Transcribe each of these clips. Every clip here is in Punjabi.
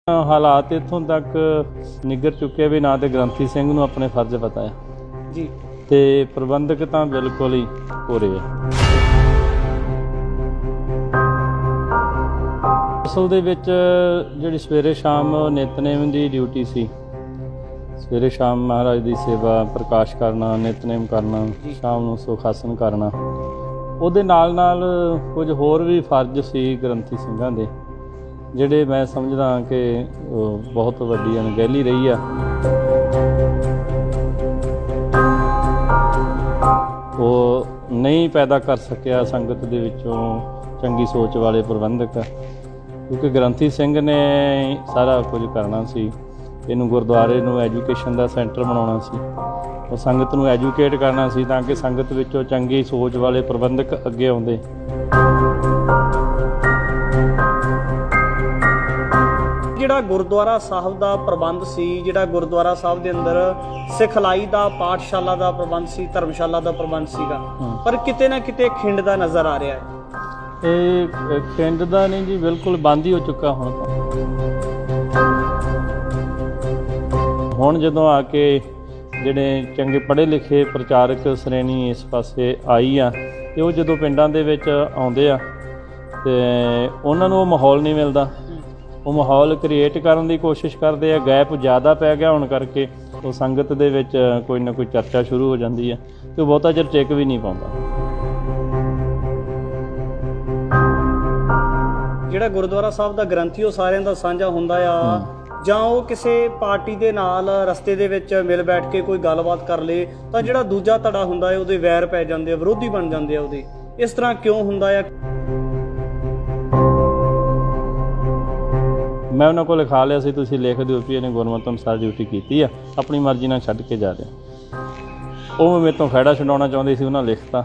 ਹਾਲਾਤ ਇੱਥੋਂ ਤੱਕ ਨਿੱਘਰ ਚੁੱਕੇ ਵੀ ਨਾ ਤੇ ਗ੍ਰੰਥੀ ਸਿੰਘ ਨੂੰ ਆਪਣੇ ਫਰਜ਼ ਪਤਾ ਹੈ ਜੀ ਤੇ ਪ੍ਰਬੰਧਕ ਤਾਂ ਬਿਲਕੁਲ ਹੀ ਕੋਰੇ ਆ। ਅਸਲ ਦੇ ਵਿੱਚ ਜਿਹੜੀ ਸਵੇਰੇ ਸ਼ਾਮ ਨਿਤਨੇਮ ਦੀ ਡਿਊਟੀ ਸੀ, ਸਵੇਰੇ ਸ਼ਾਮ ਮਹਾਰਾਜ ਦੀ ਸੇਵਾ ਪ੍ਰਕਾਸ਼ ਕਰਨਾ, ਨਿਤਨੇਮ ਕਰਨਾ, ਸ਼ਾਮ ਨੂੰ ਸੁਖਾਸਨ ਕਰਨਾ, ਉਹਦੇ ਨਾਲ ਨਾਲ ਕੁਝ ਹੋਰ ਵੀ ਫਰਜ਼ ਸੀ ਗ੍ਰੰਥੀ ਸਿੰਘਾਂ ਦੇ, ਜਿਹੜੇ ਮੈਂ ਸਮਝਦਾ ਕਿ ਬਹੁਤ ਵੱਡੀ ਅਣਗਹਿਲੀ ਰਹੀ ਆ। ਉਹ ਨਹੀਂ ਪੈਦਾ ਕਰ ਸਕਿਆ ਸੰਗਤ ਦੇ ਵਿੱਚੋਂ ਚੰਗੀ ਸੋਚ ਵਾਲੇ ਪ੍ਰਬੰਧਕ, ਕਿਉਂਕਿ ਗ੍ਰੰਥੀ ਸਿੰਘ ਨੇ ਸਾਰਾ ਕੁਝ ਕਰਨਾ ਸੀ। ਇਹਨੂੰ ਗੁਰਦੁਆਰੇ ਨੂੰ ਐਜੂਕੇਸ਼ਨ ਦਾ ਸੈਂਟਰ ਬਣਾਉਣਾ ਸੀ, ਉਹ ਸੰਗਤ ਨੂੰ ਐਜੂਕੇਟ ਕਰਨਾ ਸੀ ਤਾਂ ਕਿ ਸੰਗਤ ਵਿੱਚੋਂ ਚੰਗੀ ਸੋਚ ਵਾਲੇ ਪ੍ਰਬੰਧਕ ਅੱਗੇ ਆਉਂਦੇ। ਜਿਹੜਾ ਗੁਰਦੁਆਰਾ ਸਾਹਿਬ ਦਾ ਪ੍ਰਬੰਧ ਸੀ, ਜਿਹੜਾ ਗੁਰਦੁਆਰਾ ਸਾਹਿਬ ਦੇ ਅੰਦਰ ਸਿਖਲਾਈ ਦਾ ਪਾਠਸ਼ਾਲਾ ਦਾ ਪ੍ਰਬੰਧ ਸੀ, ਧਰਮਸ਼ਾਲਾ ਦਾ ਪ੍ਰਬੰਧ ਸੀਗਾ, ਪਰ ਕਿਤੇ ਨਾ ਕਿਤੇ ਖਿੰਡ ਦਾ ਨਜ਼ਰ ਆ ਰਿਹਾ ਹੈ। ਇਹ ਪਿੰਡ ਦਾ ਨਹੀਂ ਜੀ, ਬਿਲਕੁਲ ਬੰਦ ਹੀ ਹੋ ਚੁੱਕਾ ਹੁਣ ਤਾਂ। ਹੁਣ ਜਦੋਂ ਆ ਕੇ ਜਿਹੜੇ ਚੰਗੇ ਪੜ੍ਹੇ ਲਿਖੇ ਪ੍ਰਚਾਰਕ ਸ਼੍ਰੇਣੀ ਇਸ ਪਾਸੇ ਆਈ ਆ ਤੇ ਉਹ ਜਦੋਂ ਪਿੰਡਾਂ ਦੇ ਵਿੱਚ ਆਉਂਦੇ ਆ ਤੇ ਉਹਨਾਂ ਨੂੰ ਉਹ ਮਾਹੌਲ ਨਹੀਂ ਮਿਲਦਾ। ਉਹ ਮਾਹੌਲ ਕ੍ਰੀਏਟ ਕਰਨ ਦੀ ਕੋਸ਼ਿਸ਼ ਕਰਦੇ ਆ। ਗੈਪ ਜ਼ਿਆਦਾ ਪੈ ਗਿਆ ਹੋਣ ਕਰਕੇ ਉਹ ਸੰਗਤ ਦੇ ਵਿੱਚ ਕੋਈ ਨਾ ਕੋਈ ਚਰਚਾ ਸ਼ੁਰੂ ਹੋ ਜਾਂਦੀ ਹੈ ਤੇ ਉਹ ਬਹੁਤਾ ਚਿਰ ਟਿਕ ਵੀ ਨਹੀਂ ਪਾਉਂਦਾ। ਜਿਹੜਾ ਗੁਰਦੁਆਰਾ ਸਾਹਿਬ ਦਾ ਗ੍ਰੰਥੀ ਉਹ ਸਾਰਿਆਂ ਦਾ ਸਾਂਝਾ ਹੁੰਦਾ ਆ, ਜਾਂ ਉਹ ਕਿਸੇ ਪਾਰਟੀ ਦੇ ਨਾਲ ਰਸਤੇ ਦੇ ਵਿੱਚ ਮਿਲ ਬੈਠ ਕੇ ਕੋਈ ਗੱਲਬਾਤ ਕਰ ਲੇ ਤਾਂ ਜਿਹੜਾ ਦੂਜਾ ਧੜਾ ਹੁੰਦਾ ਹੈ ਉਹਦੇ ਵੈਰ ਪੈ ਜਾਂਦੇ ਆ, ਵਿਰੋਧੀ ਬਣ ਜਾਂਦੇ ਆ ਉਹਦੇ। ਇਸ ਤਰ੍ਹਾਂ ਕਿਉਂ ਹੁੰਦਾ ਆ? ਮੈਂ ਉਹਨਾਂ ਕੋਲ ਲਿਖਾ ਲਿਆ ਸੀ, ਤੁਸੀਂ ਲਿਖ ਦਿਓ ਵੀ ਇਹਨੇ ਗੁਰਮਤਿ ਅਨੁਸਾਰ ਡਿਊਟੀ ਕੀਤੀ ਆ, ਆਪਣੀ ਮਰਜ਼ੀ ਨਾਲ ਛੱਡ ਕੇ ਜਾ ਰਿਹਾ। ਉਹ ਮੇਰੇ ਤੋਂ ਖਹਿੜਾ ਛਡਾਉਣਾ ਚਾਹੁੰਦੇ ਸੀ, ਉਹਨਾਂ ਲਿਖਤਾ।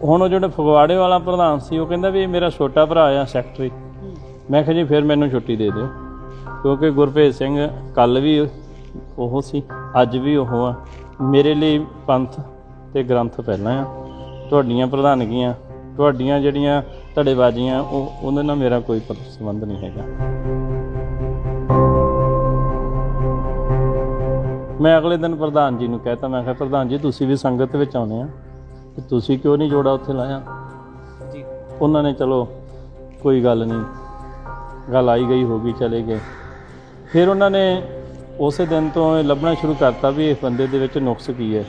ਹੁਣ ਉਹ ਜਿਹੜੇ ਫਗਵਾੜੇ ਵਾਲਾ ਪ੍ਰਧਾਨ ਸੀ ਉਹ ਕਹਿੰਦਾ ਵੀ ਇਹ ਮੇਰਾ ਛੋਟਾ ਭਰਾ ਆ ਸੈਕਟਰੀ। ਮੈਂ ਕਿਹਾ ਜੀ ਫਿਰ ਮੈਨੂੰ ਛੁੱਟੀ ਦੇ ਦਿਓ, ਕਿਉਂਕਿ ਗੁਰਭੇਜ ਸਿੰਘ ਕੱਲ੍ਹ ਵੀ ਉਹ ਸੀ, ਅੱਜ ਵੀ ਉਹ ਆ। ਮੇਰੇ ਲਈ ਪੰਥ ਅਤੇ ਗ੍ਰੰਥ ਪਹਿਲਾਂ ਆ। ਤੁਹਾਡੀਆਂ ਪ੍ਰਧਾਨਗੀਆਂ, ਤੁਹਾਡੀਆਂ ਜਿਹੜੀਆਂ ਧੜੇਬਾਜ਼ੀਆਂ, ਉਹਦੇ ਨਾਲ ਮੇਰਾ ਕੋਈ ਸੰਬੰਧ ਨਹੀਂ ਹੈਗਾ। ਮੈਂ ਅਗਲੇ ਦਿਨ ਪ੍ਰਧਾਨ ਜੀ ਨੂੰ ਕਹਿਤਾ, ਮੈਂ ਕਿਹਾ ਪ੍ਰਧਾਨ ਜੀ ਤੁਸੀਂ ਵੀ ਸੰਗਤ ਵਿੱਚ ਆਉਂਦੇ ਆ ਤੇ ਤੁਸੀਂ ਕਿਉਂ ਨਹੀਂ ਜੋੜਾ ਉੱਥੇ ਲਾਇਆ ਜੀ? ਉਹਨਾਂ ਨੇ ਚਲੋ ਕੋਈ ਗੱਲ ਨਹੀਂ, ਗੱਲ ਆਈ ਗਈ ਹੋ ਗਈ, ਚਲੇ ਗਏ। ਫਿਰ ਉਹਨਾਂ ਨੇ ਉਸੇ ਦਿਨ ਤੋਂ ਇਹ ਲੱਭਣਾ ਸ਼ੁਰੂ ਕਰਤਾ ਵੀ ਇਸ ਬੰਦੇ ਦੇ ਵਿੱਚ ਨੁਕਸ ਕੀ ਹੈ।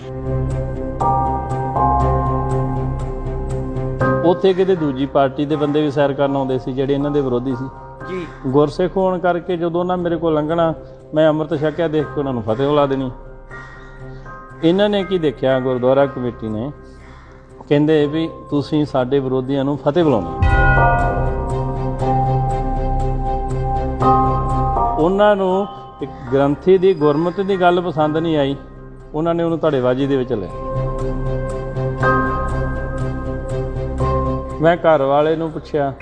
ਉੱਥੇ ਕਿਤੇ ਦੂਜੀ ਪਾਰਟੀ ਦੇ ਬੰਦੇ ਵੀ ਸੈਰ ਕਰਨ ਆਉਂਦੇ ਸੀ ਜਿਹੜੇ ਇਹਨਾਂ ਦੇ ਵਿਰੋਧੀ ਸੀ ਜੀ। ਗੁਰਸਿੱਖ ਹੋਣ ਕਰਕੇ ਜਦੋਂ ਉਹਨਾਂ ਮੇਰੇ ਕੋਲ ਲੰਘਣਾ, ਮੈਂ ਅੰਮ੍ਰਿਤ ਛਕਿਆ ਦੇਖ ਕੇ ਉਹਨਾਂ ਨੂੰ ਫਤਿਹ ਬੁਲਾ ਦੇਣੀ। ਇਹਨਾਂ ਨੇ ਕੀ ਦੇਖਿਆ, ਗੁਰਦੁਆਰਾ ਕਮੇਟੀ ਨੇ, ਕਹਿੰਦੇ ਵੀ ਤੁਸੀਂ ਸਾਡੇ ਵਿਰੋਧੀਆਂ ਨੂੰ ਫਤਿਹ ਬੁਲਾਉਣੀ। ਉਹਨਾਂ ਨੂੰ ਇੱਕ ਗ੍ਰੰਥੀ ਦੀ ਗੁਰਮਤਿ ਦੀ ਗੱਲ ਪਸੰਦ ਨਹੀਂ ਆਈ, ਉਹਨਾਂ ਨੇ ਉਹਨੂੰ ਧੜੇਬਾਜ਼ੀ ਦੇ ਵਿੱਚ ਲਿਆ। ਮੈਂ ਘਰ ਵਾਲੇ ਨੂੰ ਪੁੱਛਿਆ,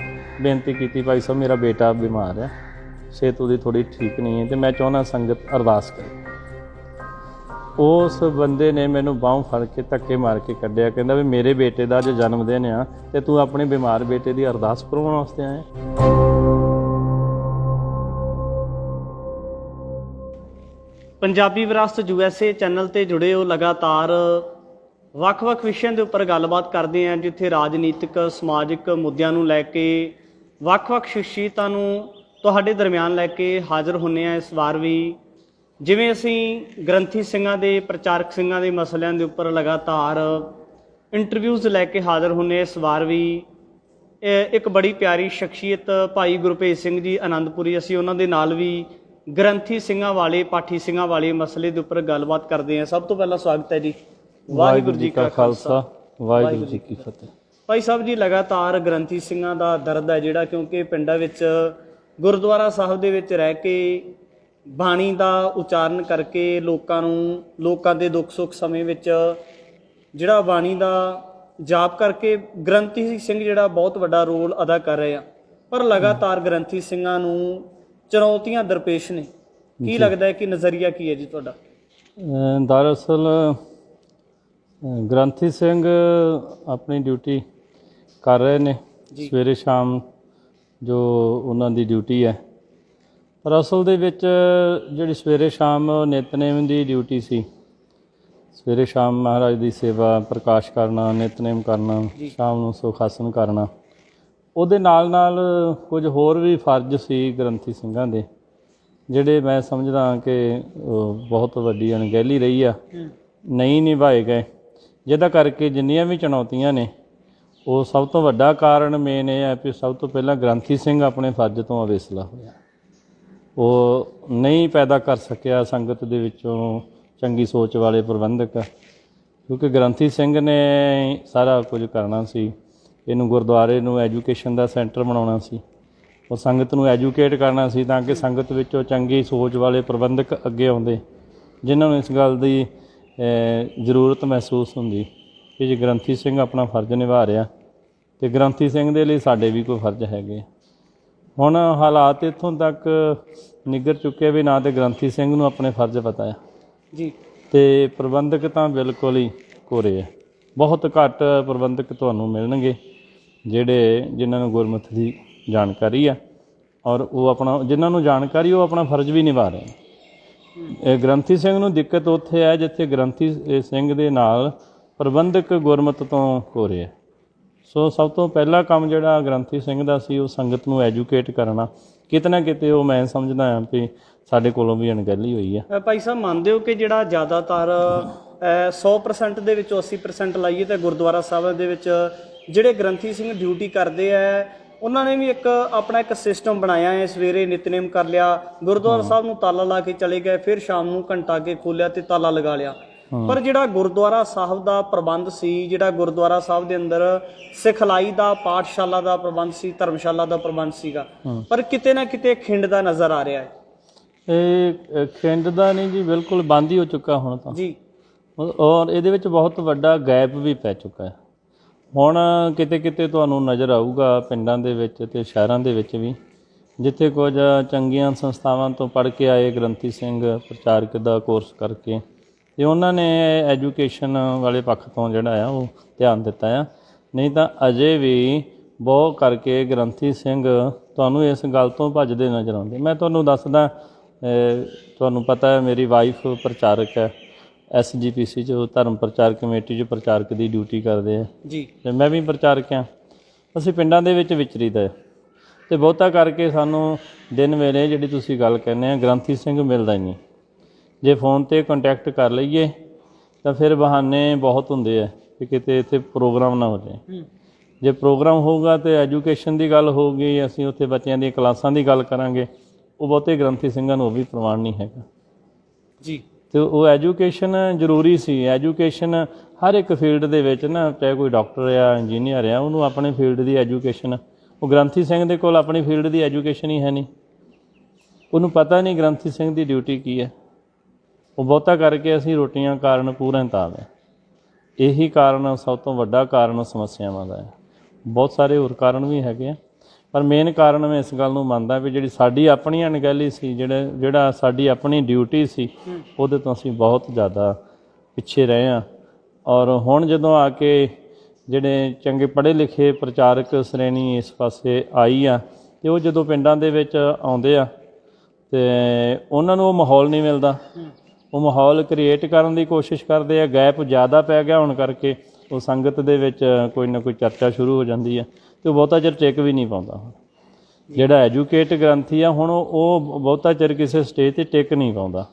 ਬੇਨਤੀ ਕੀਤੀ, ਭਾਈ ਸਾਹਿਬ ਮੇਰਾ ਬੇਟਾ ਬਿਮਾਰ ਹੈ, ਸਿਹਤ ਉਹਦੀ ਥੋੜ੍ਹੀ ਠੀਕ ਨਹੀਂ ਹੈ ਤੇ ਮੈਂ ਚਾਹੁੰਦਾ ਸੰਗਤ ਅਰਦਾਸ ਕਰੇ। ਉਸ ਬੰਦੇ ਨੇ ਮੈਨੂੰ ਬਾਹੋਂ ਫੜ ਕੇ ਧੱਕੇ ਮਾਰ ਕੇ ਕੱਢਿਆ, ਕਹਿੰਦਾ ਵੀ ਮੇਰੇ ਬੇਟੇ ਦਾ ਜੋ ਜਨਮ ਦਿਨ ਆ ਤੇ ਤੂੰ ਆਪਣੇ ਬਿਮਾਰ ਬੇਟੇ ਦੀ ਅਰਦਾਸ ਕਰਵਾਉਣ ਵਾਸਤੇ ਆਇਆ। ਪੰਜਾਬੀ ਵਿਰਾਸਤ USA ਚੈਨਲ ਤੇ ਜੁੜੇ ਹੋ, ਲਗਾਤਾਰ ਵੱਖ-ਵੱਖ ਵਿਸ਼ਿਆਂ ਦੇ ਉੱਪਰ ਗੱਲਬਾਤ ਕਰਦੇ ਹਾਂ, ਜਿੱਥੇ ਰਾਜਨੀਤਿਕ ਸਮਾਜਿਕ ਮੁੱਦਿਆਂ ਨੂੰ ਲੈ ਕੇ ਵੱਖ-ਵੱਖ ਸ਼ਖਸੀਅਤਾਂ ਨੂੰ ਤੁਹਾਡੇ ਦਰਮਿਆਨ ਲੈ ਕੇ ਹਾਜ਼ਰ ਹੁੰਦੇ ਹਾਂ। ਇਸ ਵਾਰ ਵੀ ਜਿਵੇਂ ਅਸੀਂ ਗ੍ਰੰਥੀ ਸਿੰਘਾਂ ਦੇ, ਪ੍ਰਚਾਰਕ ਸਿੰਘਾਂ ਦੇ ਮਸਲਿਆਂ ਦੇ ਉੱਪਰ ਲਗਾਤਾਰ ਇੰਟਰਵਿਊਜ਼ ਲੈ ਕੇ ਹਾਜ਼ਰ ਹੁੰਦੇ, ਇਸ ਵਾਰ ਵੀ ਇੱਕ ਬੜੀ ਪਿਆਰੀ ਸ਼ਖਸੀਅਤ ਭਾਈ ਗੁਰਭੇਜ ਸਿੰਘ ਜੀ ਆਨੰਦਪੁਰੀ, ਅਸੀਂ ਉਹਨਾਂ ਦੇ ਨਾਲ ਵੀ ਗ੍ਰੰਥੀ ਸਿੰਘਾਂ ਵਾਲੇ, ਪਾਠੀ ਸਿੰਘਾਂ ਵਾਲੇ ਮਸਲੇ ਦੇ ਉੱਪਰ ਗੱਲਬਾਤ ਕਰਦੇ ਹਾਂ। ਸਭ ਤੋਂ ਪਹਿਲਾਂ ਸਵਾਗਤ ਹੈ ਜੀ। ਵਾਹਿਗੁਰੂ ਜੀ ਕਾ ਖਾਲਸਾ, ਵਾਹਿਗੁਰੂ ਜੀ ਕੀ ਫਤਿਹ। ਭਾਈ ਸਾਹਿਬ ਜੀ, ਲਗਾਤਾਰ ਗ੍ਰੰਥੀ ਸਿੰਘਾਂ ਦਾ ਦਰਦ ਹੈ ਜਿਹੜਾ, ਕਿਉਂਕਿ ਪਿੰਡਾਂ ਵਿੱਚ ਗੁਰਦੁਆਰਾ ਸਾਹਿਬ ਦੇ ਵਿੱਚ ਰਹਿ ਕੇ ਬਾਣੀ ਦਾ ਉਚਾਰਨ ਕਰਕੇ ਲੋਕਾਂ ਦੇ ਦੁੱਖ ਸੁੱਖ ਸਮੇਂ ਵਿੱਚ ਜਿਹੜਾ ਬਾਣੀ ਦਾ ਜਾਪ ਕਰਕੇ ਗ੍ਰੰਥੀ ਸਿੰਘ ਜਿਹੜਾ ਬਹੁਤ ਵੱਡਾ ਰੋਲ ਅਦਾ ਕਰ ਰਹੇ ਆ, ਪਰ ਲਗਾਤਾਰ ਗ੍ਰੰਥੀ ਸਿੰਘਾਂ ਨੂੰ ਚੁਣੌਤੀਆਂ ਦਰਪੇਸ਼ ਨੇ। ਕੀ ਲੱਗਦਾ ਹੈ ਕਿ ਨਜ਼ਰੀਆ ਕੀ ਹੈ ਜੀ ਤੁਹਾਡਾ? ਦਰਅਸਲ ਗ੍ਰੰਥੀ ਸਿੰਘ ਆਪਣੀ ਡਿਊਟੀ ਕਰ ਰਹੇ ਨੇ, ਸਵੇਰੇ ਸ਼ਾਮ ਜੋ ਉਹਨਾਂ ਦੀ ਡਿਊਟੀ ਹੈ ਪਰ ਅਸਲ ਦੇ ਵਿੱਚ ਜਿਹੜੀ ਸਵੇਰੇ ਸ਼ਾਮ ਨਿਤਨੇਮ ਦੀ ਡਿਊਟੀ ਸੀ, ਸਵੇਰੇ ਸ਼ਾਮ ਮਹਾਰਾਜ ਦੀ ਸੇਵਾ, ਪ੍ਰਕਾਸ਼ ਕਰਨਾ, ਨਿਤਨੇਮ ਕਰਨਾ, ਸ਼ਾਮ ਨੂੰ ਸੁਖਾਸਨ ਕਰਨਾ, ਉਹਦੇ ਨਾਲ ਨਾਲ ਕੁਝ ਹੋਰ ਵੀ ਫਰਜ਼ ਸੀ ਗ੍ਰੰਥੀ ਸਿੰਘਾਂ ਦੇ, ਜਿਹੜੇ ਮੈਂ ਸਮਝਦਾ ਕਿ ਬਹੁਤ ਵੱਡੀ ਅਣਗਹਿਲੀ ਰਹੀ ਆ, ਨਹੀਂ ਨਿਭਾਏ ਗਏ, ਜਿਹਦਾ ਕਰਕੇ ਜਿੰਨੀਆਂ ਵੀ ਚੁਣੌਤੀਆਂ ਨੇ, ਉਹ ਸਭ ਤੋਂ ਵੱਡਾ ਕਾਰਨ ਮੇਨ ਇਹ ਹੈ ਵੀ ਸਭ ਤੋਂ ਪਹਿਲਾਂ ਗ੍ਰੰਥੀ ਸਿੰਘ ਆਪਣੇ ਫਰਜ਼ ਤੋਂ ਅਵੇਸਲਾ ਹੋਇਆ। ਉਹ ਨਹੀਂ ਪੈਦਾ ਕਰ ਸਕਿਆ ਸੰਗਤ ਦੇ ਵਿੱਚੋਂ ਚੰਗੀ ਸੋਚ ਵਾਲੇ ਪ੍ਰਬੰਧਕ, ਕਿਉਂਕਿ ਗ੍ਰੰਥੀ ਸਿੰਘ ਨੇ ਸਾਰਾ ਕੁਝ ਕਰਨਾ ਸੀ। ਇਹਨੂੰ ਗੁਰਦੁਆਰੇ ਨੂੰ ਐਜੂਕੇਸ਼ਨ ਦਾ ਸੈਂਟਰ ਬਣਾਉਣਾ ਸੀ, ਉਹ ਸੰਗਤ ਨੂੰ ਐਜੂਕੇਟ ਕਰਨਾ ਸੀ ਤਾਂ ਕਿ ਸੰਗਤ ਵਿੱਚੋਂ ਚੰਗੀ ਸੋਚ ਵਾਲੇ ਪ੍ਰਬੰਧਕ ਅੱਗੇ ਆਉਂਦੇ, ਜਿਨ੍ਹਾਂ ਨੂੰ ਇਸ ਗੱਲ ਦੀ ਜ਼ਰੂਰਤ ਮਹਿਸੂਸ ਹੁੰਦੀ ਕਿ ਜੇ ਗ੍ਰੰਥੀ ਸਿੰਘ ਆਪਣਾ ਫਰਜ਼ ਨਿਭਾ ਰਿਹਾ ਅਤੇ ਗ੍ਰੰਥੀ ਸਿੰਘ ਦੇ ਲਈ ਸਾਡੇ ਵੀ ਕੋਈ ਫਰਜ਼ ਹੈਗੇ। ਹੁਣ ਹਾਲਾਤ ਇੱਥੋਂ ਤੱਕ ਨਿੱਘਰ ਚੁੱਕੇ ਵੀ ਨਾ ਤਾਂ ਗ੍ਰੰਥੀ ਸਿੰਘ ਨੂੰ ਆਪਣੇ ਫਰਜ਼ ਪਤਾ ਹੈ ਜੀ, ਅਤੇ ਪ੍ਰਬੰਧਕ ਤਾਂ ਬਿਲਕੁਲ ਹੀ ਕੋਰੇ ਹੈ। ਬਹੁਤ ਘੱਟ ਪ੍ਰਬੰਧਕ ਤੁਹਾਨੂੰ ਮਿਲਣਗੇ ਜਿਨ੍ਹਾਂ ਨੂੰ ਗੁਰਮਤਿ ਦੀ ਜਾਣਕਾਰੀ ਆ, ਔਰ ਉਹ ਆਪਣਾ ਜਿਨ੍ਹਾਂ ਨੂੰ ਜਾਣਕਾਰੀ ਉਹ ਆਪਣਾ ਫਰਜ਼ ਵੀ ਨਿਭਾ ਰਹੇ ਨੇ। ਗ੍ਰੰਥੀ ਸਿੰਘ ਨੂੰ ਦਿੱਕਤ ਉੱਥੇ ਹੈ ਜਿੱਥੇ ਗ੍ਰੰਥੀ ਸਿੰਘ ਦੇ ਨਾਲ ਪ੍ਰਬੰਧਕ ਗੁਰਮਤਿ ਤੋਂ ਕੋਰੇ ਹੈ। ਸੋ ਸਭ ਤੋਂ ਪਹਿਲਾ ਕੰਮ ਜਿਹੜਾ ਗ੍ਰੰਥੀ ਸਿੰਘ ਦਾ ਸੀ ਉਹ ਸੰਗਤ ਨੂੰ ਐਜੂਕੇਟ ਕਰਨਾ। ਕਿਤੇ ਨਾ ਕਿਤੇ ਉਹ ਮੈਂ ਸਮਝਦਾ ਹਾਂ ਵੀ ਸਾਡੇ ਕੋਲੋਂ ਵੀ ਅਣਗਹਿਲੀ ਹੋਈ ਹੈ। ਭਾਈ ਸਾਹਿਬ, ਮੰਨਦੇ ਹੋ ਕਿ ਜਿਹੜਾ ਜ਼ਿਆਦਾਤਰ 100% ਦੇ ਵਿੱਚੋਂ 80% ਲਾਈਏ ਤਾਂ ਗੁਰਦੁਆਰਾ ਸਾਹਿਬ ਦੇ ਵਿੱਚ ਜਿਹੜੇ ਗ੍ਰੰਥੀ ਸਿੰਘ ਡਿਊਟੀ ਕਰਦੇ ਆ, ਉਹਨਾਂ ਨੇ ਵੀ ਆਪਣਾ ਇੱਕ ਸਿਸਟਮ ਬਣਾਇਆ ਹੈ। ਸਵੇਰੇ ਨਿਤਨੇਮ ਕਰ ਲਿਆ, ਗੁਰਦੁਆਰਾ ਸਾਹਿਬ ਨੂੰ ਤਾਲਾ ਲਾ ਕੇ ਚਲੇ ਗਏ, ਫਿਰ ਸ਼ਾਮ ਨੂੰ ਘੰਟਾ ਅੱਗੇ ਖੋਲ੍ਹਿਆ ਅਤੇ ਤਾਲਾ ਲਗਾ ਲਿਆ। ਪਰ ਜਿਹੜਾ ਗੁਰਦੁਆਰਾ ਸਾਹਿਬ ਦਾ ਪ੍ਰਬੰਧ ਸੀ, ਜਿਹੜਾ ਗੁਰਦੁਆਰਾ ਸਾਹਿਬ ਦੇ ਅੰਦਰ ਸਿਖਲਾਈ ਦਾ, ਪਾਠਸ਼ਾਲਾ ਦਾ ਪ੍ਰਬੰਧ ਸੀ, ਧਰਮਸ਼ਾਲਾ ਦਾ ਪ੍ਰਬੰਧ ਸੀਗਾ, ਪਰ ਕਿਤੇ ਨਾ ਕਿਤੇ ਖਿੰਡ ਦਾ ਨਜ਼ਰ ਆ ਰਿਹਾ ਹੈ। ਇਹ ਖਿੰਡ ਦਾ ਨਹੀਂ ਜੀ, ਬਿਲਕੁਲ ਬੰਦ ਹੀ ਹੋ ਚੁੱਕਾ ਹੁਣ ਤਾਂ ਜੀ, ਔਰ ਇਹਦੇ ਵਿੱਚ ਬਹੁਤ ਵੱਡਾ ਗੈਪ ਵੀ ਪੈ ਚੁੱਕਾ ਹੈ। ਹੁਣ ਕਿਤੇ ਕਿਤੇ ਤੁਹਾਨੂੰ ਨਜ਼ਰ ਆਊਗਾ ਪਿੰਡਾਂ ਦੇ ਵਿੱਚ ਅਤੇ ਸ਼ਹਿਰਾਂ ਦੇ ਵਿੱਚ ਵੀ, ਜਿੱਥੇ ਕੁਝ ਚੰਗੀਆਂ ਸੰਸਥਾਵਾਂ ਤੋਂ ਪੜ੍ਹ ਕੇ ਆਏ ਗ੍ਰੰਥੀ ਸਿੰਘ ਪ੍ਰਚਾਰਕ ਦਾ ਕੋਰਸ ਕਰਕੇ, ਅਤੇ ਉਹਨਾਂ ਨੇ ਐਜੂਕੇਸ਼ਨ ਵਾਲੇ ਪੱਖ ਤੋਂ ਜਿਹੜਾ ਆ ਉਹ ਧਿਆਨ ਦਿੱਤਾ ਆ। ਨਹੀਂ ਤਾਂ ਅਜੇ ਵੀ ਬਹੁਤ ਕਰਕੇ ਗ੍ਰੰਥੀ ਸਿੰਘ ਤੁਹਾਨੂੰ ਇਸ ਗੱਲ ਤੋਂ ਭੱਜਦੇ ਨਜ਼ਰ ਆਉਂਦੇ। ਮੈਂ ਤੁਹਾਨੂੰ ਦੱਸਦਾ, ਤੁਹਾਨੂੰ ਪਤਾ ਹੈ ਮੇਰੀ ਵਾਈਫ ਪ੍ਰਚਾਰਕ ਹੈ, SGPC 'ਚ ਧਰਮ ਪ੍ਰਚਾਰ ਕਮੇਟੀ 'ਚ ਪ੍ਰਚਾਰਕ ਦੀ ਡਿਊਟੀ ਕਰਦੇ ਆ ਜੀ, ਅਤੇ ਮੈਂ ਵੀ ਪ੍ਰਚਾਰਕ ਹਾਂ। ਅਸੀਂ ਪਿੰਡਾਂ ਦੇ ਵਿੱਚ ਵਿਚਰੀਦਾ ਅਤੇ ਬਹੁਤਾ ਕਰਕੇ ਸਾਨੂੰ ਦਿਨ ਵੇਲੇ ਜਿਹੜੀ ਤੁਸੀਂ ਗੱਲ ਕਹਿੰਦੇ ਆ ਗ੍ਰੰਥੀ ਸਿੰਘ ਮਿਲਦਾ ਹੀ ਨਹੀਂ। ਜੇ ਫੋਨ 'ਤੇ ਕੰਟੈਕਟ ਕਰ ਲਈਏ ਤਾਂ ਫਿਰ ਬਹਾਨੇ ਬਹੁਤ ਹੁੰਦੇ ਆ ਕਿ ਕਿਤੇ ਇੱਥੇ ਪ੍ਰੋਗਰਾਮ ਨਾ ਹੋ ਜਾਏ। ਜੇ ਪ੍ਰੋਗਰਾਮ ਹੋਊਗਾ ਤਾਂ ਐਜੂਕੇਸ਼ਨ ਦੀ ਗੱਲ ਹੋਊਗੀ, ਅਸੀਂ ਉੱਥੇ ਬੱਚਿਆਂ ਦੀਆਂ ਕਲਾਸਾਂ ਦੀ ਗੱਲ ਕਰਾਂਗੇ, ਉਹ ਬਹੁਤੇ ਗ੍ਰੰਥੀ ਸਿੰਘਾਂ ਨੂੰ ਉਹ ਵੀ ਪ੍ਰਵਾਨ ਨਹੀਂ ਹੈਗਾ ਜੀ। ਅਤੇ ਉਹ ਐਜੂਕੇਸ਼ਨ ਜ਼ਰੂਰੀ ਸੀ। ਐਜੂਕੇਸ਼ਨ ਹਰ ਇੱਕ ਫੀਲਡ ਦੇ ਵਿੱਚ ਨਾ, ਚਾਹੇ ਕੋਈ ਡਾਕਟਰ ਆ, ਇੰਜੀਨੀਅਰ ਆ, ਉਹਨੂੰ ਆਪਣੇ ਫੀਲਡ ਦੀ ਐਜੂਕੇਸ਼ਨ, ਉਹ ਗ੍ਰੰਥੀ ਸਿੰਘ ਦੇ ਕੋਲ ਆਪਣੀ ਫੀਲਡ ਦੀ ਐਜੂਕੇਸ਼ਨ ਹੀ ਹੈ ਨਹੀਂ, ਉਹਨੂੰ ਪਤਾ ਨਹੀਂ ਗ੍ਰੰਥੀ ਸਿੰਘ ਦੀ ਡਿਊਟੀ ਕੀ ਹੈ। ਉਹ ਬਹੁਤਾ ਕਰਕੇ ਅਸੀਂ ਰੋਟੀਆਂ ਕਾਰਨ ਪੂਰਾ ਤਾਬ ਹੈ। ਇਹੀ ਕਾਰਨ ਸਭ ਤੋਂ ਵੱਡਾ ਕਾਰਨ ਸਮੱਸਿਆਵਾਂ ਦਾ ਹੈ। ਬਹੁਤ ਸਾਰੇ ਹੋਰ ਕਾਰਨ ਵੀ ਹੈਗੇ ਆ, ਪਰ ਮੇਨ ਕਾਰਨ ਮੈਂ ਇਸ ਗੱਲ ਨੂੰ ਮੰਨਦਾ ਵੀ ਜਿਹੜੀ ਸਾਡੀ ਆਪਣੀ ਅਣਗਹਿਲੀ ਸੀ, ਜਿਹੜਾ ਸਾਡੀ ਆਪਣੀ ਡਿਊਟੀ ਸੀ, ਉਹਦੇ ਤੋਂ ਅਸੀਂ ਬਹੁਤ ਜ਼ਿਆਦਾ ਪਿੱਛੇ ਰਹੇ ਹਾਂ। ਔਰ ਹੁਣ ਜਦੋਂ ਆ ਕੇ ਜਿਹੜੇ ਚੰਗੇ ਪੜ੍ਹੇ ਲਿਖੇ ਪ੍ਰਚਾਰਕ ਸ਼੍ਰੇਣੀ ਇਸ ਪਾਸੇ ਆਈ ਆ, ਅਤੇ ਉਹ ਜਦੋਂ ਪਿੰਡਾਂ ਦੇ ਵਿੱਚ ਆਉਂਦੇ ਆ ਅਤੇ ਉਹਨਾਂ ਨੂੰ ਉਹ ਮਾਹੌਲ ਨਹੀਂ ਮਿਲਦਾ। ਉਹ ਮਾਹੌਲ ਕ੍ਰੀਏਟ ਕਰਨ ਦੀ ਕੋਸ਼ਿਸ਼ ਕਰਦੇ ਆ। ਗੈਪ ਜ਼ਿਆਦਾ ਪੈ ਗਿਆ ਹੋਣ ਕਰਕੇ ਉਹ ਸੰਗਤ ਦੇ ਵਿੱਚ ਕੋਈ ਨਾ ਕੋਈ ਚਰਚਾ ਸ਼ੁਰੂ ਹੋ ਜਾਂਦੀ ਹੈ, ਅਤੇ ਉਹ ਬਹੁਤਾ ਚਿਰ ਟਿਕ ਵੀ ਨਹੀਂ ਪਾਉਂਦਾ। ਜਿਹੜਾ ਐਜੂਕੇਟ ਗ੍ਰੰਥੀ ਆ ਹੁਣ ਉਹ ਬਹੁਤਾ ਚਿਰ ਕਿਸੇ ਸਟੇਜ 'ਤੇ ਟਿਕ ਨਹੀਂ ਪਾਉਂਦਾ।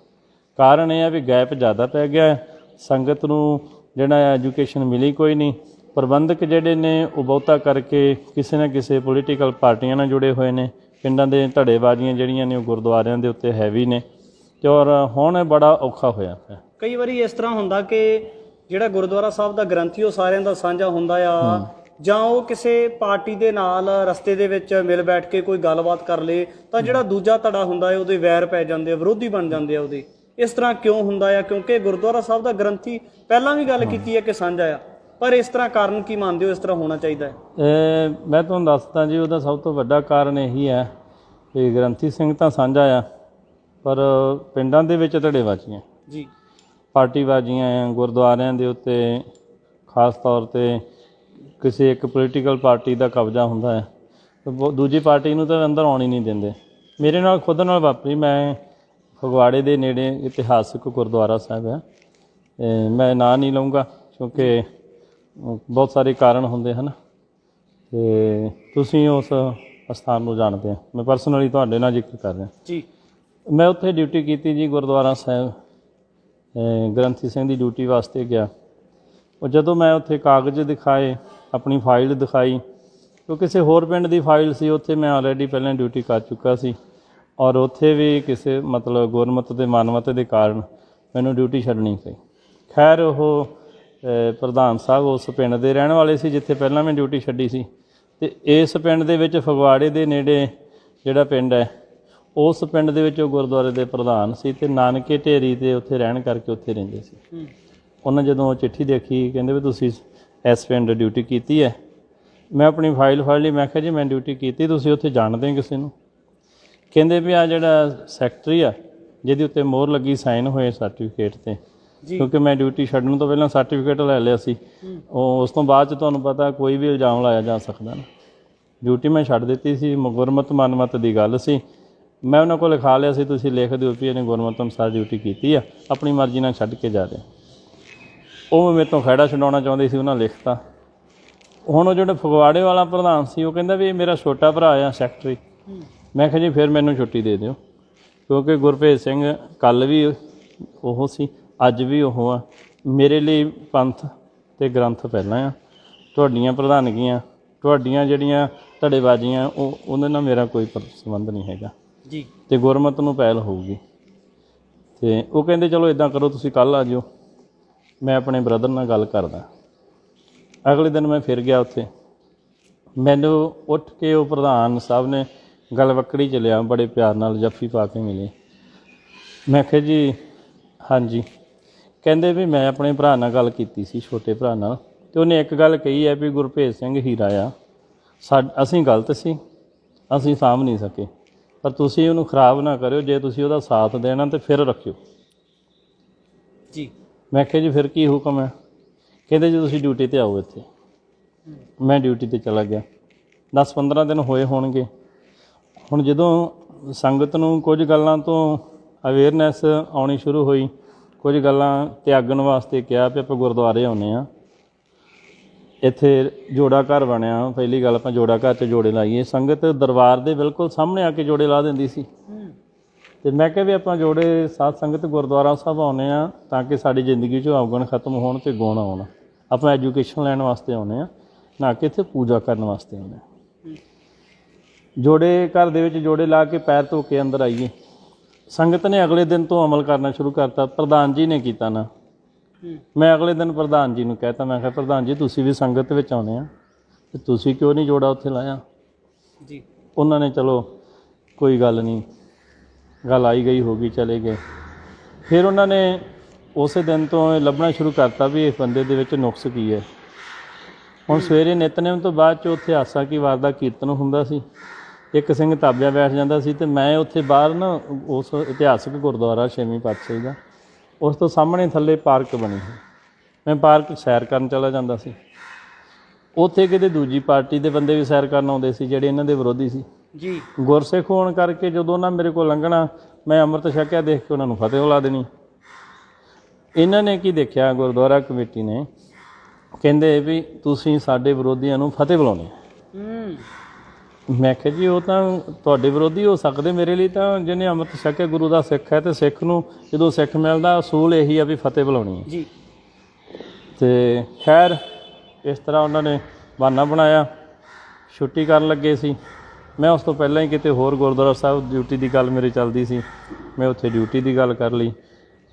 ਕਾਰਨ ਇਹ ਆ ਵੀ ਗੈਪ ਜ਼ਿਆਦਾ ਪੈ ਗਿਆ, ਸੰਗਤ ਨੂੰ ਜਿਹੜਾ ਐਜੂਕੇਸ਼ਨ ਮਿਲੀ ਕੋਈ ਨਹੀਂ। ਪ੍ਰਬੰਧਕ ਜਿਹੜੇ ਨੇ ਉਹ ਬਹੁਤਾ ਕਰਕੇ ਕਿਸੇ ਨਾ ਕਿਸੇ ਪੋਲੀਟੀਕਲ ਪਾਰਟੀਆਂ ਨਾਲ ਜੁੜੇ ਹੋਏ ਨੇ। ਪਿੰਡਾਂ ਦੇ ਧੜੇਬਾਜ਼ੀਆਂ ਜਿਹੜੀਆਂ ਨੇ ਉਹ ਗੁਰਦੁਆਰਿਆਂ ਦੇ ਉੱਤੇ ਹੈਵੀ ਨੇ, ਅਤੇ ਔਰ ਹੁਣ ਬੜਾ ਔਖਾ ਹੋਇਆ ਪਿਆ। ਕਈ ਵਾਰੀ ਇਸ ਤਰ੍ਹਾਂ ਹੁੰਦਾ ਕਿ ਜਿਹੜਾ ਗੁਰਦੁਆਰਾ ਸਾਹਿਬ ਦਾ ਗ੍ਰੰਥੀ ਉਹ ਸਾਰਿਆਂ ਦਾ ਸਾਂਝਾ ਹੁੰਦਾ ਆ, ਜਾਂ ਉਹ ਕਿਸੇ ਪਾਰਟੀ ਦੇ ਨਾਲ ਰਸਤੇ ਦੇ ਵਿੱਚ ਮਿਲ ਬੈਠ ਕੇ ਕੋਈ ਗੱਲਬਾਤ ਕਰ ਲੇ ਤਾਂ ਜਿਹੜਾ ਦੂਜਾ ਧੜਾ ਹੁੰਦਾ ਹੈ ਉਹਦੇ ਵੈਰ ਪੈ ਜਾਂਦੇ ਆ, ਵਿਰੋਧੀ ਬਣ ਜਾਂਦੇ ਆ ਉਹਦੇ। ਇਸ ਤਰ੍ਹਾਂ ਕਿਉਂ ਹੁੰਦਾ ਆ? ਕਿਉਂਕਿ ਗੁਰਦੁਆਰਾ ਸਾਹਿਬ ਦਾ ਗ੍ਰੰਥੀ ਪਹਿਲਾਂ ਵੀ ਗੱਲ ਕੀਤੀ ਹੈ ਕਿ ਸਾਂਝਾ ਆ, ਪਰ ਇਸ ਤਰ੍ਹਾਂ ਕਾਰਨ ਕੀ ਮੰਨਦੇ ਹੋ ਇਸ ਤਰ੍ਹਾਂ ਹੋਣਾ ਚਾਹੀਦਾ ਹੈ? ਮੈਂ ਤੁਹਾਨੂੰ ਦੱਸਦਾ ਜੀ, ਉਹਦਾ ਸਭ ਤੋਂ ਵੱਡਾ ਕਾਰਨ ਇਹੀ ਹੈ ਕਿ ਗ੍ਰੰਥੀ ਸਿੰਘ ਤਾਂ ਸਾਂਝਾ ਆ, ਪਰ ਪਿੰਡਾਂ ਦੇ ਵਿੱਚ ਧੜੇਬਾਜ਼ੀਆਂ ਜੀ, ਪਾਰਟੀਬਾਜ਼ੀਆਂ ਆ। ਗੁਰਦੁਆਰਿਆਂ ਦੇ ਉੱਤੇ ਖਾਸ ਤੌਰ 'ਤੇ ਕਿਸੇ ਇੱਕ ਪੋਲੀਟੀਕਲ ਪਾਰਟੀ ਦਾ ਕਬਜ਼ਾ ਹੁੰਦਾ ਹੈ, ਦੂਜੀ ਪਾਰਟੀ ਨੂੰ ਤਾਂ ਅੰਦਰ ਆਉਣ ਹੀ ਨਹੀਂ ਦਿੰਦੇ। ਮੇਰੇ ਨਾਲ ਖੁਦ ਨਾਲ ਵਾਪਰੀ। ਮੈਂ ਫਗਵਾੜੇ ਦੇ ਨੇੜੇ ਇਤਿਹਾਸਕ ਗੁਰਦੁਆਰਾ ਸਾਹਿਬ ਹੈ, ਮੈਂ ਨਾਂ ਨਹੀਂ ਲਊਂਗਾ ਕਿਉਂਕਿ ਬਹੁਤ ਸਾਰੇ ਕਾਰਨ ਹੁੰਦੇ ਹਨ ਅਤੇ ਤੁਸੀਂ ਉਸ ਅਸਥਾਨ ਨੂੰ ਜਾਣਦੇ ਆ। ਮੈਂ ਪਰਸਨਲੀ ਤੁਹਾਡੇ ਨਾਲ ਜ਼ਿਕਰ ਕਰ ਰਿਹਾ ਜੀ। ਮੈਂ ਉੱਥੇ ਡਿਊਟੀ ਕੀਤੀ ਜੀ, ਗੁਰਦੁਆਰਾ ਸਾਹਿਬ ਗ੍ਰੰਥੀ ਸਿੰਘ ਦੀ ਡਿਊਟੀ ਵਾਸਤੇ ਗਿਆ। ਉਹ ਜਦੋਂ ਮੈਂ ਉੱਥੇ ਕਾਗਜ਼ ਦਿਖਾਏ, ਆਪਣੀ ਫਾਈਲ ਦਿਖਾਈ, ਉਹ ਕਿਸੇ ਹੋਰ ਪਿੰਡ ਦੀ ਫਾਈਲ ਸੀ, ਉੱਥੇ ਮੈਂ ਆਲਰੇਡੀ ਪਹਿਲਾਂ ਡਿਊਟੀ ਕਰ ਚੁੱਕਾ ਸੀ ਔਰ ਉੱਥੇ ਵੀ ਕਿਸੇ ਮਤਲਬ ਗੁਰਮਤਿ ਦੇ ਮਾਨਵਤਾ ਦੇ ਕਾਰਨ ਮੈਨੂੰ ਡਿਊਟੀ ਛੱਡਣੀ ਪਈ। ਖੈਰ ਉਹ ਪ੍ਰਧਾਨ ਸਾਹਿਬ ਉਸ ਪਿੰਡ ਦੇ ਰਹਿਣ ਵਾਲੇ ਸੀ ਜਿੱਥੇ ਪਹਿਲਾਂ ਮੈਂ ਡਿਊਟੀ ਛੱਡੀ ਸੀ, ਅਤੇ ਇਸ ਪਿੰਡ ਦੇ ਵਿੱਚ ਫਗਵਾੜੇ ਦੇ ਨੇੜੇ ਜਿਹੜਾ ਪਿੰਡ ਹੈ, ਉਸ ਪਿੰਡ ਦੇ ਵਿੱਚ ਉਹ ਗੁਰਦੁਆਰੇ ਦੇ ਪ੍ਰਧਾਨ ਸੀ ਅਤੇ ਨਾਨਕੇ ਢੇਰੀ 'ਤੇ ਉੱਥੇ ਰਹਿਣ ਕਰਕੇ ਉੱਥੇ ਰਹਿੰਦੇ ਸੀ। ਉਹਨਾਂ ਜਦੋਂ ਉਹ ਚਿੱਠੀ ਦੇਖੀ, ਕਹਿੰਦੇ ਵੀ ਤੁਸੀਂ ਇਸ ਪਿੰਡ ਡਿਊਟੀ ਕੀਤੀ ਹੈ। ਮੈਂ ਆਪਣੀ ਫਾਈਲ ਫੜ ਲਈ, ਮੈਂ ਕਿਹਾ ਜੀ ਮੈਂ ਡਿਊਟੀ ਕੀਤੀ, ਤੁਸੀਂ ਉੱਥੇ ਜਾਣਦੇ ਕਿਸੇ ਨੂੰ? ਕਹਿੰਦੇ ਵੀ ਆ ਜਿਹੜਾ ਸੈਕਟਰੀ ਆ ਜਿਹਦੇ ਉੱਤੇ ਮੋਹਰ ਲੱਗੀ, ਸਾਈਨ ਹੋਏ ਸਰਟੀਫਿਕੇਟ 'ਤੇ, ਕਿਉਂਕਿ ਮੈਂ ਡਿਊਟੀ ਛੱਡਣ ਤੋਂ ਪਹਿਲਾਂ ਸਰਟੀਫਿਕੇਟ ਲੈ ਲਿਆ ਸੀ। ਉਹ ਉਸ ਤੋਂ ਬਾਅਦ 'ਚ ਤੁਹਾਨੂੰ ਪਤਾ ਕੋਈ ਵੀ ਇਲਜ਼ਾਮ ਲਾਇਆ ਜਾ ਸਕਦਾ ਨਾ। ਡਿਊਟੀ ਮੈਂ ਛੱਡ ਦਿੱਤੀ ਸੀ, ਗੁਰਮਤਿ ਮਾਨਮਤ ਦੀ ਗੱਲ ਸੀ। ਮੈਂ ਉਹਨਾਂ ਕੋਲ ਲਿਖਾ ਲਿਆ ਸੀ, ਤੁਸੀਂ ਲਿਖ ਦਿਓ ਵੀ ਇਹਨੇ ਗੁਰਮਤਿ ਅਨੁਸਾਰ ਡਿਊਟੀ ਕੀਤੀ ਆ, ਆਪਣੀ ਮਰਜ਼ੀ ਨਾਲ ਛੱਡ ਕੇ ਜਾ ਰਹੇ। ਉਹ ਮੇਰੇ ਤੋਂ ਖਹਿੜਾ ਛਡਾਉਣਾ ਚਾਹੁੰਦੇ ਸੀ, ਉਹਨਾਂ ਲਿਖਤਾ। ਹੁਣ ਉਹ ਜਿਹੜਾ ਫਗਵਾੜੇ ਵਾਲਾ ਪ੍ਰਧਾਨ ਸੀ, ਉਹ ਕਹਿੰਦਾ ਵੀ ਇਹ ਮੇਰਾ ਛੋਟਾ ਭਰਾ ਆ ਸੈਕਟਰੀ। ਮੈਂ ਕਿਹਾ ਜੀ ਫਿਰ ਮੈਨੂੰ ਛੁੱਟੀ ਦੇ ਦਿਓ, ਕਿਉਂਕਿ ਗੁਰਭੇਜ ਸਿੰਘ ਕੱਲ੍ਹ ਵੀ ਉਹ ਸੀ, ਅੱਜ ਵੀ ਉਹ ਆ। ਮੇਰੇ ਲਈ ਪੰਥ ਅਤੇ ਗ੍ਰੰਥ ਪਹਿਲਾਂ ਆ, ਤੁਹਾਡੀਆਂ ਪ੍ਰਧਾਨਗੀਆਂ, ਤੁਹਾਡੀਆਂ ਜਿਹੜੀਆਂ ਧੜੇਬਾਜ਼ੀਆਂ, ਉਹਨਾਂ ਨਾਲ ਮੇਰਾ ਕੋਈ ਸੰਬੰਧ ਨਹੀਂ ਹੈਗਾ ਜੀ, ਅਤੇ ਗੁਰਮਤਿ ਨੂੰ ਪਹਿਲ ਹੋਊਗੀ। ਅਤੇ ਉਹ ਕਹਿੰਦੇ ਚਲੋ ਇੱਦਾਂ ਕਰੋ, ਤੁਸੀਂ ਕੱਲ੍ਹ ਆ ਜਾਇਓ, ਮੈਂ ਆਪਣੇ ਬ੍ਰਦਰ ਨਾਲ ਗੱਲ ਕਰਦਾ। ਅਗਲੇ ਦਿਨ ਮੈਂ ਫਿਰ ਗਿਆ ਉੱਥੇ। ਮੈਨੂੰ ਉੱਠ ਕੇ ਉਹ ਪ੍ਰਧਾਨ ਸਾਹਿਬ ਨੇ ਗਲਵੱਕੜੀ 'ਚ ਲਿਆ, ਬੜੇ ਪਿਆਰ ਨਾਲ ਜੱਫੀ ਪਾ ਕੇ ਮਿਲੇ। ਮੈਂ ਕਿਹਾ ਜੀ ਹਾਂਜੀ। ਕਹਿੰਦੇ ਵੀ ਮੈਂ ਆਪਣੇ ਭਰਾ ਨਾਲ ਗੱਲ ਕੀਤੀ ਸੀ, ਛੋਟੇ ਭਰਾ ਨਾਲ, ਅਤੇ ਉਹਨੇ ਇੱਕ ਗੱਲ ਕਹੀ ਹੈ ਵੀ ਗੁਰਭੇਜ ਸਿੰਘ ਹੀਰਾ ਆ, ਅਸੀਂ ਗਲਤ ਸੀ, ਅਸੀਂ ਸਾਂਭ ਨਹੀਂ ਸਕੇ, ਪਰ ਤੁਸੀਂ ਉਹਨੂੰ ਖਰਾਬ ਨਾ ਕਰਿਓ, ਜੇ ਤੁਸੀਂ ਉਹਦਾ ਸਾਥ ਦੇਣਾ ਤਾਂ ਫਿਰ ਰੱਖਿਓ ਜੀ। ਮੈਂ ਕਿਹਾ ਜੀ ਫਿਰ ਕੀ ਹੁਕਮ ਹੈ? ਕਹਿੰਦੇ ਜੀ ਤੁਸੀਂ ਡਿਊਟੀ 'ਤੇ ਆਓ ਇੱਥੇ। ਮੈਂ ਡਿਊਟੀ 'ਤੇ ਚਲਾ ਗਿਆ। 10-15 ਦਿਨ ਹੋਏ ਹੋਣਗੇ। ਹੁਣ ਜਦੋਂ ਸੰਗਤ ਨੂੰ ਕੁਝ ਗੱਲਾਂ ਤੋਂ ਅਵੇਅਰਨੈਸ ਆਉਣੀ ਸ਼ੁਰੂ ਹੋਈ, ਕੁਝ ਗੱਲਾਂ ਤਿਆਗਣ ਵਾਸਤੇ ਕਿਹਾ ਵੀ ਆਪਾਂ ਗੁਰਦੁਆਰੇ ਆਉਂਦੇ ਹਾਂ, ਇੱਥੇ ਜੋੜਾ ਘਰ ਬਣਿਆ, ਪਹਿਲੀ ਗੱਲ ਆਪਾਂ ਜੋੜਾ ਘਰ 'ਚ ਜੋੜੇ ਲਾਈਏ। ਸੰਗਤ ਦਰਬਾਰ ਦੇ ਬਿਲਕੁਲ ਸਾਹਮਣੇ ਆ ਕੇ ਜੋੜੇ ਲਾ ਦਿੰਦੀ ਸੀ, ਅਤੇ ਮੈਂ ਕਿਹਾ ਵੀ ਆਪਾਂ ਜੋੜੇ ਸਾਧ ਸੰਗਤ ਗੁਰਦੁਆਰਾ ਸਾਹਿਬ ਆਉਂਦੇ ਹਾਂ ਤਾਂ ਕਿ ਸਾਡੀ ਜ਼ਿੰਦਗੀ 'ਚੋਂ ਅਵਗੁਣ ਖਤਮ ਹੋਣ ਅਤੇ ਗੁਣ ਆਉਣ। ਆਪਾਂ ਐਜੂਕੇਸ਼ਨ ਲੈਣ ਵਾਸਤੇ ਆਉਂਦੇ ਹਾਂ, ਨਾ ਕਿ ਇੱਥੇ ਪੂਜਾ ਕਰਨ ਵਾਸਤੇ ਆਉਂਦੇ ਹਾਂ। ਜੋੜੇ ਘਰ ਦੇ ਵਿੱਚ ਜੋੜੇ ਲਾ ਕੇ ਪੈਰ ਧੋ ਕੇ ਅੰਦਰ ਆਈਏ। ਸੰਗਤ ਨੇ ਅਗਲੇ ਦਿਨ ਤੋਂ ਅਮਲ ਕਰਨਾ ਸ਼ੁਰੂ ਕਰਤਾ। ਪ੍ਰਧਾਨ ਜੀ ਨੇ ਕੀਤਾ ਨਾ, ਮੈਂ ਅਗਲੇ ਦਿਨ ਪ੍ਰਧਾਨ ਜੀ ਨੂੰ ਕਹਿਤਾ, ਮੈਂ ਕਿਹਾ ਪ੍ਰਧਾਨ ਜੀ ਤੁਸੀਂ ਵੀ ਸੰਗਤ ਵਿੱਚ ਆਉਂਦੇ ਆ ਅਤੇ ਤੁਸੀਂ ਕਿਉਂ ਨਹੀਂ ਜੋੜਾ ਉੱਥੇ ਲਾਇਆ ਜੀ? ਉਹਨਾਂ ਨੇ ਚਲੋ ਕੋਈ ਗੱਲ ਨਹੀਂ, ਗੱਲ ਆਈ ਗਈ ਹੋ ਗਈ, ਚਲੇ ਗਏ। ਫਿਰ ਉਹਨਾਂ ਨੇ ਉਸੇ ਦਿਨ ਤੋਂ ਇਹ ਲੱਭਣਾ ਸ਼ੁਰੂ ਕਰਤਾ ਵੀ ਇਸ ਬੰਦੇ ਦੇ ਵਿੱਚ ਨੁਕਸ ਕੀ ਹੈ। ਹੁਣ ਸਵੇਰੇ ਨਿਤਨੇਮ ਤੋਂ ਬਾਅਦ 'ਚ ਉੱਥੇ ਆਸਾ ਕੀ ਵਾਰ ਦਾ ਕੀਰਤਨ ਹੁੰਦਾ ਸੀ, ਇੱਕ ਸਿੰਘ ਤਾਬਿਆ ਬੈਠ ਜਾਂਦਾ ਸੀ, ਅਤੇ ਮੈਂ ਉੱਥੇ ਬਾਹਰ ਨਾ ਉਸ ਇਤਿਹਾਸਕ ਗੁਰਦੁਆਰਾ 6ਵੀਂ ਪਾਤਸ਼ਾਹੀ ਦਾ, ਉਸ ਤੋਂ ਸਾਹਮਣੇ ਥੱਲੇ ਪਾਰਕ ਬਣੀ ਸੀ, ਮੈਂ ਪਾਰਕ ਸੈਰ ਕਰਨ ਚਲਾ ਜਾਂਦਾ ਸੀ। ਉੱਥੇ ਕਿਤੇ ਦੂਜੀ ਪਾਰਟੀ ਦੇ ਬੰਦੇ ਵੀ ਸੈਰ ਕਰਨ ਆਉਂਦੇ ਸੀ ਜਿਹੜੇ ਇਹਨਾਂ ਦੇ ਵਿਰੋਧੀ ਸੀ ਜੀ। ਗੁਰਸਿੱਖ ਹੋਣ ਕਰਕੇ ਜਦੋਂ ਉਹਨਾਂ ਮੇਰੇ ਕੋਲ ਲੰਘਣਾ, ਮੈਂ ਅੰਮ੍ਰਿਤ ਛਕਿਆ ਦੇਖ ਕੇ ਉਹਨਾਂ ਨੂੰ ਫਤਿਹ ਬੁਲਾ ਦੇਣੀ। ਇਹਨਾਂ ਨੇ ਕੀ ਦੇਖਿਆ, ਗੁਰਦੁਆਰਾ ਕਮੇਟੀ ਨੇ, ਕਹਿੰਦੇ ਵੀ ਤੁਸੀਂ ਸਾਡੇ ਵਿਰੋਧੀਆਂ ਨੂੰ ਫਤਿਹ ਬੁਲਾਉਂਦੇ। ਮੈਂ ਕਿਹਾ ਜੀ ਉਹ ਤਾਂ ਤੁਹਾਡੇ ਵਿਰੋਧੀ ਹੋ ਸਕਦੇ, ਮੇਰੇ ਲਈ ਤਾਂ ਜਿਹਨੇ ਅੰਮ੍ਰਿਤ ਛਕਿਆ ਗੁਰੂ ਦਾ ਸਿੱਖ ਹੈ, ਅਤੇ ਸਿੱਖ ਨੂੰ ਜਦੋਂ ਸਿੱਖ ਮਿਲਦਾ ਅਸੂਲ ਇਹੀ ਆ ਵੀ ਫਤਿਹ ਬੁਲਾਉਣੀ ਹੈ ਜੀ। ਅਤੇ ਖੈਰ ਇਸ ਤਰ੍ਹਾਂ ਉਹਨਾਂ ਨੇ ਬਹਾਨਾ ਬਣਾਇਆ। ਛੁੱਟੀ ਕਰਨ ਲੱਗੇ ਸੀ, ਮੈਂ ਉਸ ਤੋਂ ਪਹਿਲਾਂ ਹੀ ਕਿਤੇ ਹੋਰ ਗੁਰਦੁਆਰਾ ਸਾਹਿਬ ਡਿਊਟੀ ਦੀ ਗੱਲ ਮੇਰੀ ਚੱਲਦੀ ਸੀ, ਮੈਂ ਉੱਥੇ ਡਿਊਟੀ ਦੀ ਗੱਲ ਕਰ ਲਈ।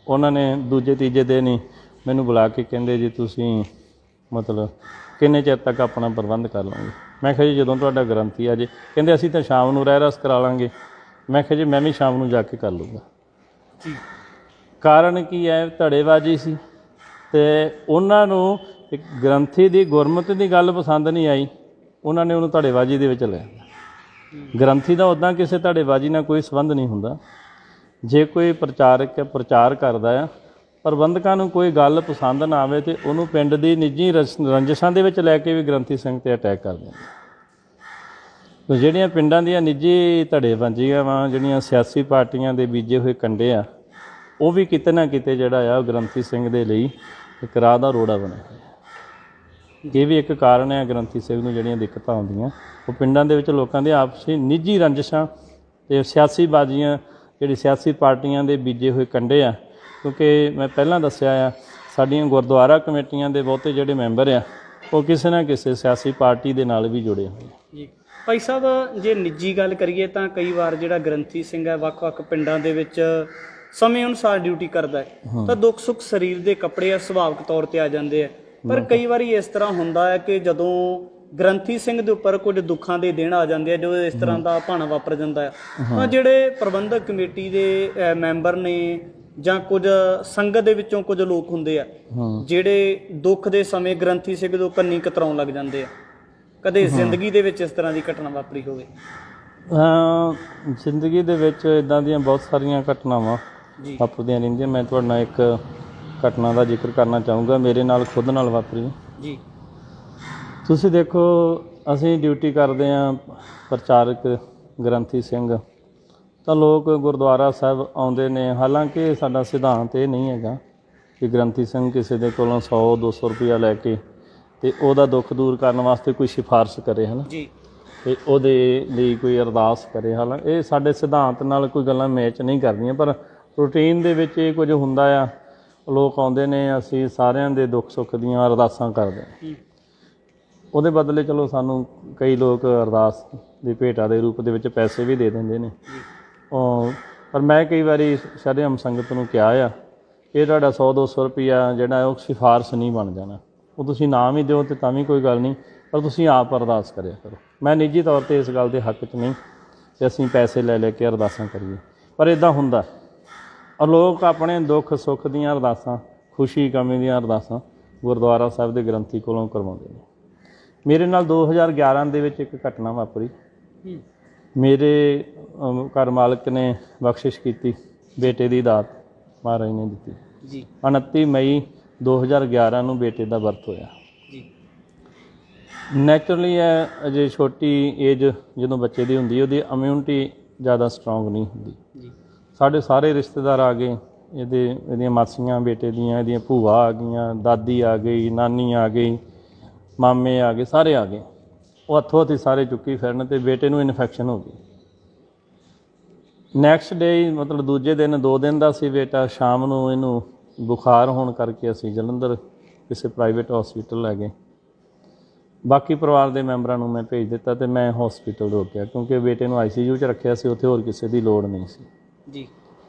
ਉਹਨਾਂ ਨੇ ਦੂਜੇ ਤੀਜੇ ਦਿਨ ਹੀ ਮੈਨੂੰ ਬੁਲਾ ਕੇ ਕਹਿੰਦੇ ਜੀ ਤੁਸੀਂ ਮਤਲਬ ਕਿੰਨੇ ਚਿਰ ਤੱਕ ਆਪਣਾ ਪ੍ਰਬੰਧ ਕਰ ਲਓਗੇ? ਮੈਂ ਕਿਹਾ ਜੀ ਜਦੋਂ ਤੁਹਾਡਾ ਗ੍ਰੰਥੀ ਆ ਜੇ। ਕਹਿੰਦੇ ਅਸੀਂ ਤਾਂ ਸ਼ਾਮ ਨੂੰ ਰਹਿ ਰਸ ਕਰਾ ਲਾਂਗੇ। ਮੈਂ ਕਿਹਾ ਜੀ ਮੈਂ ਵੀ ਸ਼ਾਮ ਨੂੰ ਜਾ ਕੇ ਕਰ ਲੂँਗਾ ਜੀ। ਕਾਰਨ ਕੀ ਹੈ? ਧੜੇਬਾਜ਼ੀ ਸੀ, ਅਤੇ ਉਹਨਾਂ ਨੂੰ ਇੱਕ ਗ੍ਰੰਥੀ ਦੀ ਗੁਰਮਤਿ ਦੀ ਗੱਲ ਪਸੰਦ ਨਹੀਂ ਆਈ, ਉਹਨਾਂ ਨੇ ਉਹਨੂੰ ਧੜੇਬਾਜ਼ੀ ਦੇ ਵਿੱਚ ਲਿਆ। ਗ੍ਰੰਥੀ ਦਾ ਉੱਦਾਂ ਕਿਸੇ ਧੜੇਬਾਜ਼ੀ ਨਾਲ ਕੋਈ ਸੰਬੰਧ ਨਹੀਂ ਹੁੰਦਾ। ਜੇ ਕੋਈ ਪ੍ਰਚਾਰਕ ਪ੍ਰਚਾਰ ਕਰਦਾ ਆ, ਪ੍ਰਬੰਧਕਾਂ ਨੂੰ ਕੋਈ ਗੱਲ ਪਸੰਦ ਨਾ ਆਵੇ ਅਤੇ ਉਹਨੂੰ ਪਿੰਡ ਦੀ ਨਿੱਜੀ ਰੰਜਿਸ਼ਾਂ ਦੇ ਵਿੱਚ ਲੈ ਕੇ ਵੀ ਗ੍ਰੰਥੀ ਸਿੰਘ 'ਤੇ ਅਟੈਕ ਕਰ ਦਿੰਦੇ। ਜਿਹੜੀਆਂ ਪਿੰਡਾਂ ਦੀਆਂ ਨਿੱਜੀ ਧੜੇਬੰਦੀਆਂ ਵਾ, ਜਿਹੜੀਆਂ ਸਿਆਸੀ ਪਾਰਟੀਆਂ ਦੇ ਬੀਜੇ ਹੋਏ ਕੰਡੇ ਆ, ਉਹ ਵੀ ਕਿਤੇ ਨਾ ਕਿਤੇ ਜਿਹੜਾ ਆ ਉਹ ਗ੍ਰੰਥੀ ਸਿੰਘ ਦੇ ਲਈ ਇੱਕ ਰਾਹ ਦਾ ਰੋੜਾ ਬਣਿਆ ਹੋਇਆ। ਇਹ ਵੀ ਇੱਕ ਕਾਰਨ ਹੈ ਗ੍ਰੰਥੀ ਸਿੰਘ ਨੂੰ ਜਿਹੜੀਆਂ ਦਿੱਕਤਾਂ ਆਉਂਦੀਆਂ, ਉਹ ਪਿੰਡਾਂ ਦੇ ਵਿੱਚ ਲੋਕਾਂ ਦੇ ਆਪਸੀ ਨਿੱਜੀ ਰੰਜਿਸ਼ਾਂ ਤੇ ਸਿਆਸੀ ਬਾਜ਼ੀਆਂ, ਜਿਹੜੀ ਸਿਆਸੀ ਪਾਰਟੀਆਂ ਦੇ ਬੀਜੇ ਹੋਏ ਕੰਡੇ ਆ। ਕਿਉਂਕਿ ਮੈਂ ਪਹਿਲਾਂ ਦੱਸਿਆ ਆ, ਸਾਡੀਆਂ ਗੁਰਦੁਆਰਾ ਕਮੇਟੀਆਂ ਦੇ ਬਹੁਤੇ ਜਿਹੜੇ ਮੈਂਬਰ ਆ, ਉਹ ਕਿਸੇ ਨਾ ਕਿਸੇ ਸਿਆਸੀ ਪਾਰਟੀ ਦੇ ਨਾਲ ਵੀ ਜੁੜੇ ਹੋਏ ਆ। ਜੀ ਭਾਈ ਸਾਹਿਬ, ਜੇ ਨਿੱਜੀ ਗੱਲ ਕਰੀਏ ਤਾਂ ਕਈ ਵਾਰ ਜਿਹੜਾ ਗ੍ਰੰਥੀ ਸਿੰਘ ਹੈ ਵੱਖ-ਵੱਖ ਪਿੰਡਾਂ ਦੇ ਵਿੱਚ ਸਮੇਂ ਅਨੁਸਾਰ ਡਿਊਟੀ ਕਰਦਾ ਹੈ, ਤਾਂ ਦੁੱਖ ਸੁੱਖ ਸਰੀਰ ਦੇ ਕੱਪੜੇ ਆ ਸੁਭਾਵਿਕ ਤੌਰ ਤੇ ਆ ਜਾਂਦੇ ਆ। ਪਰ ਕਈ ਵਾਰੀ ਇਸ ਤਰ੍ਹਾਂ ਹੁੰਦਾ ਹੈ ਕਿ ਜਦੋਂ ਗ੍ਰੰਥੀ ਸਿੰਘ ਦੇ ਉੱਪਰ ਕੁਝ ਦੁੱਖਾਂ ਦੇ ਦਿਨ ਆ ਜਾਂਦੇ ਆ, ਜਦੋਂ ਇਸ ਤਰ੍ਹਾਂ ਦਾ ਭਾਣਾ ਵਾਪਰ ਜਾਂਦਾ ਹੈ, ਤਾਂ ਜਿਹੜੇ ਪ੍ਰਬੰਧਕ ਕਮੇਟੀ ਦੇ ਮੈਂਬਰ ਨੇ ਜਾਂ ਕੁਝ ਸੰਗਤ ਦੇ ਵਿੱਚੋਂ ਕੁਝ ਲੋਕ ਹੁੰਦੇ ਆ ਜਿਹੜੇ ਦੁੱਖ ਦੇ ਸਮੇਂ ਗ੍ਰੰਥੀ ਸਿੰਘ ਤੋਂ ਕੰਨੀ ਕਤਰਾਉਣ ਲੱਗ ਜਾਂਦੇ ਆ। ਕਦੇ ਜ਼ਿੰਦਗੀ ਦੇ ਵਿੱਚ ਇਸ ਤਰ੍ਹਾਂ ਦੀ ਘਟਨਾ ਵਾਪਰੀ ਹੋਵੇ? ਜ਼ਿੰਦਗੀ ਦੇ ਵਿੱਚ ਇੱਦਾਂ ਦੀਆਂ ਬਹੁਤ ਸਾਰੀਆਂ ਘਟਨਾਵਾਂ ਵਾਪਰਦੀਆਂ ਰਹਿੰਦੀਆਂ। ਮੈਂ ਤੁਹਾਡੇ ਨਾਲ ਇੱਕ ਘਟਨਾ ਦਾ ਜ਼ਿਕਰ ਕਰਨਾ ਚਾਹੂੰਗਾ, ਮੇਰੇ ਨਾਲ ਖੁਦ ਨਾਲ ਵਾਪਰੀ ਜੀ। ਤੁਸੀਂ ਦੇਖੋ, ਅਸੀਂ ਡਿਊਟੀ ਕਰਦੇ ਹਾਂ ਪ੍ਰਚਾਰਕ ਗ੍ਰੰਥੀ ਸਿੰਘ, ਤਾਂ ਲੋਕ ਗੁਰਦੁਆਰਾ ਸਾਹਿਬ ਆਉਂਦੇ ਨੇ। ਹਾਲਾਂਕਿ ਸਾਡਾ ਸਿਧਾਂਤ ਇਹ ਨਹੀਂ ਹੈਗਾ ਕਿ ਗ੍ਰੰਥੀ ਸਿੰਘ ਕਿਸੇ ਦੇ ਕੋਲੋਂ 100-200 ਰੁਪਇਆ ਲੈ ਕੇ ਤੇ ਉਹਦਾ ਦੁੱਖ ਦੂਰ ਕਰਨ ਵਾਸਤੇ ਕੋਈ ਸਿਫਾਰਿਸ਼ ਕਰੇ, ਹੈ ਨਾ ਜੀ, ਤੇ ਉਹਦੇ ਲਈ ਕੋਈ ਅਰਦਾਸ ਕਰੇ। ਹਾਲਾਂਕਿ ਇਹ ਸਾਡੇ ਸਿਧਾਂਤ ਨਾਲ ਕੋਈ ਗੱਲਾਂ ਮੈਚ ਨਹੀਂ ਕਰਦੀਆਂ, ਪਰ ਰੂਟੀਨ ਦੇ ਵਿੱਚ ਇਹ ਕੁਝ ਹੁੰਦਾ ਆ। ਲੋਕ ਆਉਂਦੇ ਨੇ, ਅਸੀਂ ਸਾਰਿਆਂ ਦੇ ਦੁੱਖ ਸੁੱਖ ਦੀਆਂ ਅਰਦਾਸਾਂ ਕਰਦੇ ਹਾਂ। ਉਹਦੇ ਬਦਲੇ ਚਲੋ ਸਾਨੂੰ ਕਈ ਲੋਕ ਅਰਦਾਸ ਦੀ ਭੇਟਾ ਦੇ ਰੂਪ ਦੇ ਵਿੱਚ ਪੈਸੇ ਵੀ ਦੇ ਦਿੰਦੇ ਨੇ। ਪਰ ਮੈਂ ਕਈ ਵਾਰੀ ਸ਼ਰੇਆਮ ਸੰਗਤ ਨੂੰ ਕਿਹਾ ਆ, ਇਹ ਤੁਹਾਡਾ 100-200 ਰੁਪਈਆ ਜਿਹੜਾ ਉਹ ਸਿਫਾਰਿਸ਼ ਨਹੀਂ ਬਣ ਜਾਣਾ। ਉਹ ਤੁਸੀਂ ਨਾਮ ਹੀ ਦਿਓ ਤੇ ਤਾਂ ਵੀ ਕੋਈ ਗੱਲ ਨਹੀਂ, ਪਰ ਤੁਸੀਂ ਆਪ ਅਰਦਾਸ ਕਰਿਆ ਕਰੋ। ਮੈਂ ਨਿੱਜੀ ਤੌਰ 'ਤੇ ਇਸ ਗੱਲ ਦੇ ਹੱਕ 'ਚ ਨਹੀਂ ਕਿ ਅਸੀਂ ਪੈਸੇ ਲੈ ਲੈ ਕੇ ਅਰਦਾਸਾਂ ਕਰੀਏ, ਪਰ ਇੱਦਾਂ ਹੁੰਦਾ। ਔਰ ਲੋਕ ਆਪਣੇ ਦੁੱਖ ਸੁੱਖ ਦੀਆਂ ਅਰਦਾਸਾਂ, ਖੁਸ਼ੀ ਗਮੀ ਦੀਆਂ ਅਰਦਾਸਾਂ ਗੁਰਦੁਆਰਾ ਸਾਹਿਬ ਦੇ ਗ੍ਰੰਥੀ ਕੋਲੋਂ ਕਰਵਾਉਂਦੇ ਨੇ। ਮੇਰੇ ਨਾਲ 2011 ਦੇ ਵਿੱਚ ਇੱਕ ਘਟਨਾ ਵਾਪਰੀ। ਮੇਰੇ ਘਰ ਮਾਲਕ ਨੇ ਬਖਸ਼ਿਸ਼ ਕੀਤੀ, ਬੇਟੇ ਦੀ ਦਾਤ ਮਹਾਰਾਜ ਨੇ ਦਿੱਤੀ ਜੀ। 29 ਮਈ 2011 ਨੂੰ ਬੇਟੇ ਦਾ ਬਰਥ ਹੋਇਆ ਜੀ। ਨੈਚੁਰਲੀ ਹੈ, ਅਜੇ ਛੋਟੀ ਏਜ ਜਦੋਂ ਬੱਚੇ ਦੀ ਹੁੰਦੀ, ਉਹਦੀ ਇਮਿਊਨਿਟੀ ਜ਼ਿਆਦਾ ਸਟਰੋਂਗ ਨਹੀਂ ਹੁੰਦੀ ਜੀ। ਸਾਡੇ ਸਾਰੇ ਰਿਸ਼ਤੇਦਾਰ ਆ ਗਏ, ਇਹਦੀਆਂ ਮਾਸੀਆਂ ਬੇਟੇ ਦੀਆਂ, ਇਹਦੀਆਂ ਭੂਆ ਆ ਗਈਆਂ, ਦਾਦੀ ਆ ਗਈ, ਨਾਨੀ ਆ ਗਈ, ਮਾਮੇ ਆ ਗਏ, ਸਾਰੇ ਆ ਗਏ। ਉਹ ਹੱਥੋਂ ਹੱਥੀ ਸਾਰੇ ਚੁੱਕੀ ਫਿਰਨ ਤੇ ਬੇਟੇ ਨੂੰ ਇਨਫੈਕਸ਼ਨ ਹੋ ਗਈ। ਨੈਕਸਟ ਡੇ, ਮਤਲਬ ਦੂਜੇ ਦਿਨ, 2 ਦਿਨ ਦਾ ਸੀ ਬੇਟਾ, ਸ਼ਾਮ ਨੂੰ ਇਹਨੂੰ ਬੁਖਾਰ ਹੋਣ ਕਰਕੇ ਅਸੀਂ ਜਲੰਧਰ ਕਿਸੇ ਪ੍ਰਾਈਵੇਟ ਹਸਪੀਟਲ ਲੈ ਗਏ। ਬਾਕੀ ਪਰਿਵਾਰ ਦੇ ਮੈਂਬਰਾਂ ਨੂੰ ਮੈਂ ਭੇਜ ਦਿੱਤਾ ਤੇ ਮੈਂ ਹਸਪੀਟਲ ਰੁਕ ਗਿਆ, ਕਿਉਂਕਿ ਬੇਟੇ ਨੂੰ ICU 'ਚ ਰੱਖਿਆ ਸੀ, ਉੱਥੇ ਹੋਰ ਕਿਸੇ ਦੀ ਲੋੜ ਨਹੀਂ ਸੀ ਜੀ।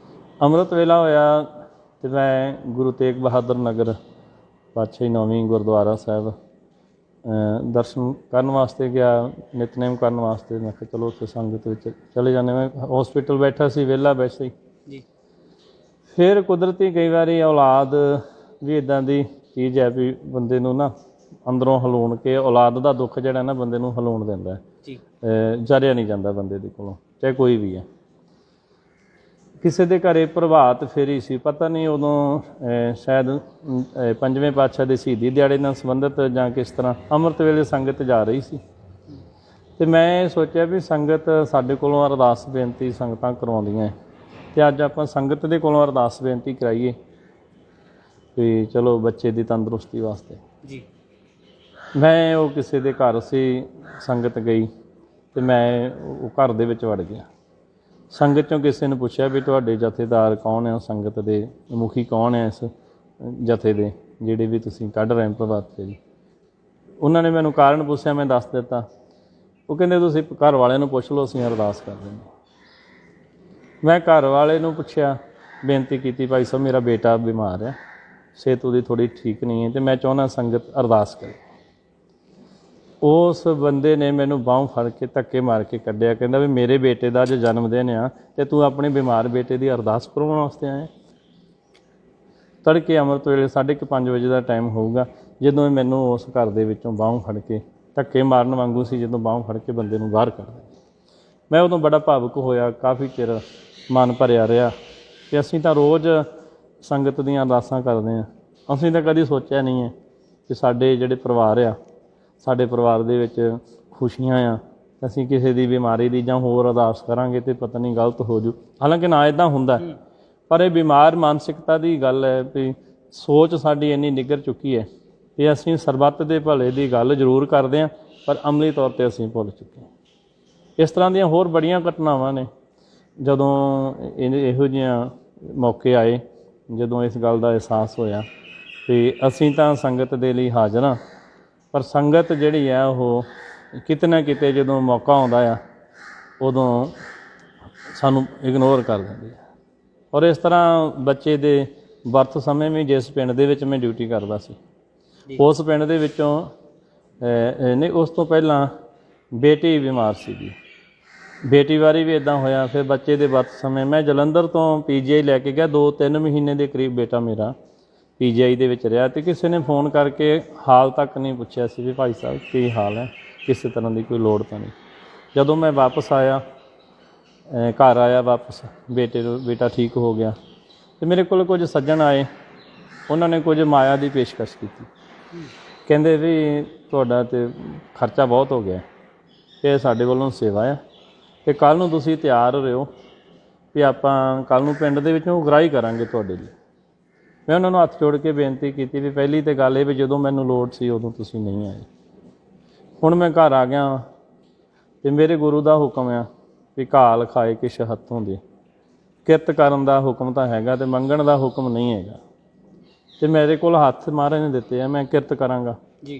ਅੰਮ੍ਰਿਤ ਵੇਲਾ ਹੋਇਆ ਤੇ ਮੈਂ ਗੁਰੂ ਤੇਗ ਬਹਾਦਰ ਨਗਰ ਪਾਤਸ਼ਾਹੀ 9ਵੀਂ ਗੁਰਦੁਆਰਾ ਸਾਹਿਬ ਦਰਸ਼ਨ ਕਰਨ ਵਾਸਤੇ ਗਿਆ, ਨਿਤਨੇਮ ਕਰਨ ਵਾਸਤੇ। ਮੈਂ ਕਿਹਾ ਚਲੋ ਉੱਥੇ ਸੰਗਤ ਵਿੱਚ ਚਲੇ ਜਾਂਦੇ। ਮੈਂ ਹਸਪੀਟਲ ਬੈਠਾ ਸੀ, ਵਿਹਲਾ ਵੈਸੇ ਹੀ ਜੀ। ਫਿਰ ਕੁਦਰਤੀ ਕਈ ਵਾਰੀ ਔਲਾਦ ਵੀ ਇੱਦਾਂ ਦੀ ਚੀਜ਼ ਹੈ ਵੀ ਬੰਦੇ ਨੂੰ ਨਾ ਅੰਦਰੋਂ ਹਿਲਾਉਣ ਕੇ, ਔਲਾਦ ਦਾ ਦੁੱਖ ਜਿਹੜਾ ਨਾ ਬੰਦੇ ਨੂੰ ਹਿਲਾਉਣ ਦਿੰਦਾ ਜੀ। ਜਰਿਆ ਨਹੀਂ ਜਾਂਦਾ ਬੰਦੇ ਦੇ ਕੋਲੋਂ, ਚਾਹੇ ਕੋਈ ਵੀ ਹੈ। ਕਿਸੇ ਦੇ ਘਰੇ ਪ੍ਰਭਾਤ ਫੇਰੀ ਸੀ, ਪਤਾ ਨਹੀਂ ਉਦੋਂ ਸ਼ਾਇਦ 5ਵੇਂ ਪਾਤਸ਼ਾਹ ਦੇ ਸ਼ਹੀਦੀ ਦਿਹਾੜੇ ਨਾਲ ਸੰਬੰਧਿਤ ਜਾਂ ਕਿਸ ਤਰ੍ਹਾਂ, ਅੰਮ੍ਰਿਤ ਵੇਲੇ ਸੰਗਤ ਜਾ ਰਹੀ ਸੀ ਤੇ ਮੈਂ ਸੋਚਿਆ ਵੀ ਸੰਗਤ ਸਾਡੇ ਕੋਲੋਂ ਅਰਦਾਸ ਬੇਨਤੀ ਸੰਗਤਾਂ ਕਰਵਾਉਂਦੀਆਂ, ਤੇ ਅੱਜ ਆਪਾਂ ਸੰਗਤ ਦੇ ਕੋਲੋਂ ਅਰਦਾਸ ਬੇਨਤੀ ਕਰਾਈਏ ਵੀ ਚਲੋ ਬੱਚੇ ਦੀ ਤੰਦਰੁਸਤੀ ਵਾਸਤੇ ਜੀ। ਮੈਂ ਉਹ ਕਿਸੇ ਦੇ ਘਰ ਸੀ, ਸੰਗਤ ਗਈ ਤੇ ਮੈਂ ਉਹ ਘਰ ਦੇ ਵਿੱਚ ਵੜ ਗਿਆ। ਸੰਗਤ 'ਚੋਂ ਕਿਸੇ ਨੇ ਪੁੱਛਿਆ ਵੀ ਤੁਹਾਡੇ ਜਥੇਦਾਰ ਕੌਣ ਹੈ, ਸੰਗਤ ਦੇ ਮੁਖੀ ਕੌਣ ਹੈ ਇਸ ਜਥੇ ਦੇ, ਜਿਹੜੇ ਵੀ ਤੁਸੀਂ ਕੱਢ ਰਹੇ ਪ੍ਰਭਾਤ ਫੇਰੀ? ਉਹਨਾਂ ਨੇ ਮੈਨੂੰ ਕਾਰਨ ਪੁੱਛਿਆ, ਮੈਂ ਦੱਸ ਦਿੱਤਾ। ਉਹ ਕਹਿੰਦੇ ਤੁਸੀਂ ਘਰ ਵਾਲਿਆਂ ਨੂੰ ਪੁੱਛ ਲਓ, ਅਸੀਂ ਅਰਦਾਸ ਕਰ ਦਿੰਦੇ। ਮੈਂ ਘਰ ਵਾਲੇ ਨੂੰ ਪੁੱਛਿਆ, ਬੇਨਤੀ ਕੀਤੀ, ਭਾਈ ਸਾਹਿਬ ਮੇਰਾ ਬੇਟਾ ਬਿਮਾਰ ਹੈ, ਸਿਹਤ ਉਹਦੀ ਥੋੜ੍ਹੀ ਠੀਕ ਨਹੀਂ ਹੈ ਤੇ ਮੈਂ ਚਾਹੁੰਦਾ ਸੰਗਤ ਅਰਦਾਸ ਕਰੇ। ਉਸ ਬੰਦੇ ਨੇ ਮੈਨੂੰ ਬਾਂਹ ਫੜ ਕੇ ਧੱਕੇ ਮਾਰ ਕੇ ਕੱਢਿਆ, ਕਹਿੰਦਾ ਵੀ ਮੇਰੇ ਬੇਟੇ ਦਾ ਅੱਜ ਜਨਮ ਦਿਨ ਆ ਤੇ ਤੂੰ ਆਪਣੇ ਬਿਮਾਰ ਬੇਟੇ ਦੀ ਅਰਦਾਸ ਕਰਵਾਉਣ ਵਾਸਤੇ ਆਇਆ? ਤੜਕੇ ਅੰਮ੍ਰਿਤ ਵੇਲੇ 5:30 ਵਜੇ ਦਾ ਟਾਈਮ ਹੋਊਗਾ, ਜਦੋਂ ਮੈਨੂੰ ਉਸ ਘਰ ਦੇ ਵਿੱਚੋਂ ਬਾਂਹ ਫੜ ਕੇ, ਧੱਕੇ ਮਾਰਨ ਵਾਂਗੂ ਸੀ ਜਦੋਂ ਬਾਂਹ ਫੜ ਕੇ ਬੰਦੇ ਨੂੰ ਬਾਹਰ ਕੱਢਿਆ। ਮੈਂ ਉਦੋਂ ਬੜਾ ਭਾਵੁਕ ਹੋਇਆ, ਕਾਫੀ ਚਿਰ ਮਨ ਭਰਿਆ ਰਿਹਾ ਕਿ ਅਸੀਂ ਤਾਂ ਰੋਜ਼ ਸੰਗਤ ਦੀਆਂ ਅਰਦਾਸਾਂ ਕਰਦੇ ਹਾਂ, ਅਸੀਂ ਤਾਂ ਕਦੀ ਸੋਚਿਆ ਨਹੀਂ ਹੈ ਕਿ ਸਾਡੇ ਜਿਹੜੇ ਪਰਿਵਾਰ ਆ, ਸਾਡੇ ਪਰਿਵਾਰ ਦੇ ਵਿੱਚ ਖੁਸ਼ੀਆਂ ਆ, ਅਸੀਂ ਕਿਸੇ ਦੀ ਬਿਮਾਰੀ ਦੀ ਜਾਂ ਹੋਰ ਅਰਦਾਸ ਕਰਾਂਗੇ ਤੇ ਪਤਾ ਨਹੀਂ ਗਲਤ ਹੋ ਜੂ। ਹਾਲਾਂਕਿ ਨਾ ਇਦਾਂ ਹੁੰਦਾ, ਪਰ ਇਹ ਬਿਮਾਰ ਮਾਨਸਿਕਤਾ ਦੀ ਗੱਲ ਹੈ ਵੀ ਸੋਚ ਸਾਡੀ ਇੰਨੀ ਨਿੱਘਰ ਚੁੱਕੀ ਹੈ ਕਿ ਅਸੀਂ ਸਰਬੱਤ ਦੇ ਭਲੇ ਦੀ ਗੱਲ ਜ਼ਰੂਰ ਕਰਦੇ ਹਾਂ, ਪਰ ਅਮਲੀ ਤੌਰ 'ਤੇ ਅਸੀਂ ਭੁੱਲ ਚੁੱਕੇ ਹਾਂ। ਇਸ ਤਰ੍ਹਾਂ ਦੀਆਂ ਹੋਰ ਬੜੀਆਂ ਘਟਨਾਵਾਂ ਨੇ। ਜਦੋਂ ਇਹੋ ਜਿਹੀਆਂ ਮੌਕੇ ਆਏ, ਜਦੋਂ ਇਸ ਗੱਲ ਦਾ ਅਹਿਸਾਸ ਹੋਇਆ ਤੇ ਅਸੀਂ ਤਾਂ ਸੰਗਤ ਦੇ ਲਈ ਹਾਜ਼ਰ ਹਾਂ, ਪਰ ਸੰਗਤ ਜਿਹੜੀ ਆ ਉਹ ਕਿਤੇ ਨਾ ਕਿਤੇ ਜਦੋਂ ਮੌਕਾ ਆਉਂਦਾ ਆ ਉਦੋਂ ਸਾਨੂੰ ਇਗਨੋਰ ਕਰ ਦਿੰਦੀ ਹੈ। ਔਰ ਇਸ ਤਰ੍ਹਾਂ ਬੱਚੇ ਦੇ ਬਰਥ ਸਮੇਂ ਵੀ ਜਿਸ ਪਿੰਡ ਦੇ ਵਿੱਚ ਮੈਂ ਡਿਊਟੀ ਕਰਦਾ ਸੀ, ਉਸ ਪਿੰਡ ਦੇ ਵਿੱਚੋਂ ਨਹੀਂ, ਉਸ ਤੋਂ ਪਹਿਲਾਂ ਬੇਟੀ ਬਿਮਾਰ ਸੀਗੀ। ਬੇਟੀ ਵਾਰੀ ਵੀ ਇੱਦਾਂ ਹੋਇਆ। ਫਿਰ ਬੱਚੇ ਦੇ ਬਰਥ ਸਮੇਂ ਮੈਂ ਜਲੰਧਰ ਤੋਂ PGI ਲੈ ਕੇ ਗਿਆ। 2-3 ਮਹੀਨੇ ਦੇ ਕਰੀਬ ਬੇਟਾ ਮੇਰਾ PGI ਦੇ ਵਿੱਚ ਰਿਹਾ ਤੇ ਕਿਸੇ ਨੇ ਫੋਨ ਕਰਕੇ ਹਾਲ ਤੱਕ ਨਹੀਂ ਪੁੱਛਿਆ ਸੀ ਵੀ ਭਾਈ ਸਾਹਿਬ ਕੀ ਹਾਲ ਹੈ, ਕਿਸੇ ਤਰ੍ਹਾਂ ਦੀ ਕੋਈ ਲੋੜ ਤਾਂ ਨਹੀਂ। ਜਦੋਂ ਮੈਂ ਵਾਪਸ ਆਇਆ, ਘਰ ਆਇਆ ਵਾਪਸ, ਬੇਟਾ ਠੀਕ ਹੋ ਗਿਆ ਤੇ ਮੇਰੇ ਕੋਲ ਕੁਝ ਸੱਜਣ ਆਏ। ਉਹਨਾਂ ਨੇ ਕੁਝ ਮਾਇਆ ਦੀ ਪੇਸ਼ਕਸ਼ ਕੀਤੀ। ਕਹਿੰਦੇ ਵੀ ਤੁਹਾਡਾ ਤੇ ਖਰਚਾ ਬਹੁਤ ਹੋ ਗਿਆ, ਇਹ ਸਾਡੇ ਵੱਲੋਂ ਸੇਵਾ ਆ ਤੇ ਕੱਲ੍ਹ ਨੂੰ ਤੁਸੀਂ ਤਿਆਰ ਰਹੋ ਵੀ ਆਪਾਂ ਕੱਲ੍ਹ ਨੂੰ ਪਿੰਡ ਦੇ ਵਿੱਚੋਂ ਉਗਰਾਹੀ ਕਰਾਂਗੇ ਤੁਹਾਡੇ ਲਈ। ਮੈਂ ਉਹਨਾਂ ਨੂੰ ਹੱਥ ਜੋੜ ਕੇ ਬੇਨਤੀ ਕੀਤੀ ਵੀ ਪਹਿਲੀ ਤਾਂ ਗੱਲ ਇਹ ਵੀ ਜਦੋਂ ਮੈਨੂੰ ਲੋੜ ਸੀ ਉਦੋਂ ਤੁਸੀਂ ਨਹੀਂ ਆਏ। ਹੁਣ ਮੈਂ ਘਰ ਆ ਗਿਆ ਅਤੇ ਮੇਰੇ ਗੁਰੂ ਦਾ ਹੁਕਮ ਆ ਵੀ ਘਾਲ ਖਾਏ ਕਿਛ ਹੱਥੋਂ ਦੇ। ਕਿਰਤ ਕਰਨ ਦਾ ਹੁਕਮ ਤਾਂ ਹੈਗਾ ਅਤੇ ਮੰਗਣ ਦਾ ਹੁਕਮ ਨਹੀਂ ਹੈਗਾ। ਅਤੇ ਮੇਰੇ ਕੋਲ ਹੱਥ ਮਹਾਰਾਜ ਨੇ ਦਿੱਤੇ ਆ, ਮੈਂ ਕਿਰਤ ਕਰਾਂਗਾ ਜੀ,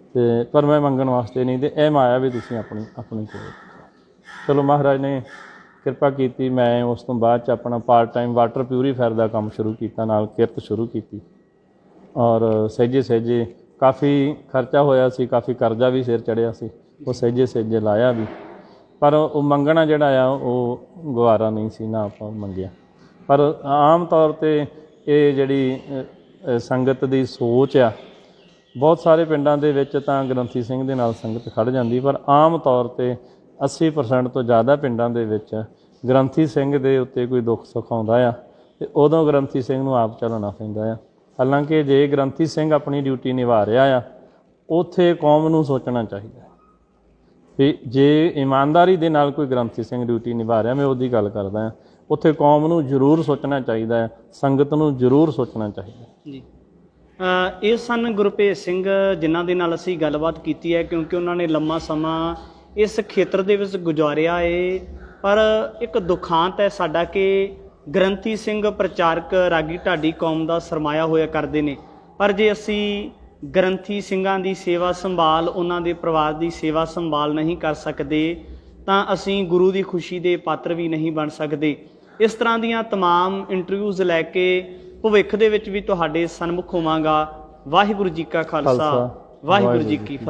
ਅਤੇ ਪਰ ਮੈਂ ਮੰਗਣ ਵਾਸਤੇ ਨਹੀਂ। ਅਤੇ ਇਹ ਮਾਇਆ ਵੀ ਤੁਸੀਂ ਆਪਣੀ ਕੋਲ। ਚਲੋ ਮਹਾਰਾਜ ਨੇ ਕਿਰਪਾ ਕੀਤੀ। ਮੈਂ ਉਸ ਤੋਂ ਬਾਅਦ 'ਚ ਆਪਣਾ ਪਾਰਟ ਟਾਈਮ ਵਾਟਰ ਪਿਊਰੀਫਾਇਰ ਦਾ ਕੰਮ ਸ਼ੁਰੂ ਕੀਤਾ, ਨਾਲ ਕਿਰਤ ਸ਼ੁਰੂ ਕੀਤੀ। ਔਰ ਸਹਿਜੇ ਕਾਫੀ ਖਰਚਾ ਹੋਇਆ ਸੀ, ਕਾਫੀ ਕਰਜ਼ਾ ਵੀ ਸਿਰ ਚੜ੍ਹਿਆ ਸੀ, ਉਹ ਸਹਿਜੇ ਲਾਇਆ ਵੀ। ਪਰ ਉਹ ਮੰਗਣਾ ਜਿਹੜਾ ਆ ਉਹ ਗਵਾਰਾ ਨਹੀਂ ਸੀ, ਨਾ ਆਪਾਂ ਮੰਗਿਆ। ਪਰ ਆਮ ਤੌਰ ਤੇ ਇਹ ਜਿਹੜੀ ਸੰਗਤ ਦੀ ਸੋਚ ਆ, ਬਹੁਤ ਸਾਰੇ ਪਿੰਡਾਂ ਦੇ ਵਿੱਚ ਤਾਂ ਗ੍ਰੰਥੀ ਸਿੰਘ ਦੇ ਨਾਲ ਸੰਗਤ ਖੜ੍ਹ ਜਾਂਦੀ, ਪਰ ਆਮ ਤੌਰ 'ਤੇ 80% ਤੋਂ ਜ਼ਿਆਦਾ ਪਿੰਡਾਂ ਦੇ ਵਿੱਚ ਗ੍ਰੰਥੀ ਸਿੰਘ ਦੇ ਉੱਤੇ ਕੋਈ ਦੁੱਖ ਸੁੱਖ ਆਉਂਦਾ ਆ ਅਤੇ ਉਦੋਂ ਗ੍ਰੰਥੀ ਸਿੰਘ ਨੂੰ ਆਪ ਚੱਲਣਾ ਪੈਂਦਾ ਆ। ਹਾਲਾਂਕਿ ਜੇ ਗ੍ਰੰਥੀ ਸਿੰਘ ਆਪਣੀ ਡਿਊਟੀ ਨਿਭਾ ਰਿਹਾ ਆ, ਉੱਥੇ ਕੌਮ ਨੂੰ ਸੋਚਣਾ ਚਾਹੀਦਾ ਵੀ ਜੇ ਇਮਾਨਦਾਰੀ ਦੇ ਨਾਲ ਕੋਈ ਗ੍ਰੰਥੀ ਸਿੰਘ ਡਿਊਟੀ ਨਿਭਾ ਰਿਹਾ, ਮੈਂ ਉਹਦੀ ਗੱਲ ਕਰਦਾ ਹਾਂ, ਉੱਥੇ ਕੌਮ ਨੂੰ ਜ਼ਰੂਰ ਸੋਚਣਾ ਚਾਹੀਦਾ ਹੈ, ਸੰਗਤ ਨੂੰ ਜ਼ਰੂਰ ਸੋਚਣਾ ਚਾਹੀਦਾ ਜੀ। ਇਹ ਸਨ ਗੁਰਭੇਜ ਸਿੰਘ ਜਿਨ੍ਹਾਂ ਦੇ ਨਾਲ ਅਸੀਂ ਗੱਲਬਾਤ ਕੀਤੀ ਹੈ, ਕਿਉਂਕਿ ਉਹਨਾਂ ਨੇ ਲੰਮਾ ਸਮਾਂ ਇਸ ਖੇਤਰ ਦੇ ਵਿੱਚ ਗੁਜ਼ਾਰਿਆ ਏ। ਪਰ ਇੱਕ ਦੁਖਾਂਤ ਹੈ ਸਾਡਾ ਕਿ ਗ੍ਰੰਥੀ ਸਿੰਘ ਪ੍ਰਚਾਰਕ ਰਾਗੀ ਢਾਡੀ ਕੌਮ ਦਾ ਸਰਮਾਇਆ ਹੋਇਆ ਕਰਦੇ ਨੇ, ਪਰ ਜੇ ਅਸੀਂ ਗ੍ਰੰਥੀ ਸਿੰਘਾਂ ਦੀ ਸੇਵਾ ਸੰਭਾਲ, ਉਹਨਾਂ ਦੇ ਪਰਿਵਾਰ ਦੀ ਸੇਵਾ ਸੰਭਾਲ ਨਹੀਂ ਕਰ ਸਕਦੇ ਤਾਂ ਅਸੀਂ ਗੁਰੂ ਦੀ ਖੁਸ਼ੀ ਦੇ ਪਾਤਰ ਵੀ ਨਹੀਂ ਬਣ ਸਕਦੇ। ਇਸ ਤਰ੍ਹਾਂ ਦੀਆਂ तमाम ਇੰਟਰਵਿਊਜ਼ ਲੈ ਕੇ ਭਵਿੱਖ ਦੇ ਵਿੱਚ ਵੀ ਤੁਹਾਡੇ ਸਨਮੁਖ ਹੋਵਾਂਗਾ। ਵਾਹਿਗੁਰੂ ਜੀ ਕਾ ਖਾਲਸਾ, ਵਾਹਿਗੁਰੂ ਜੀ ਕੀ ਫਤਿਹ।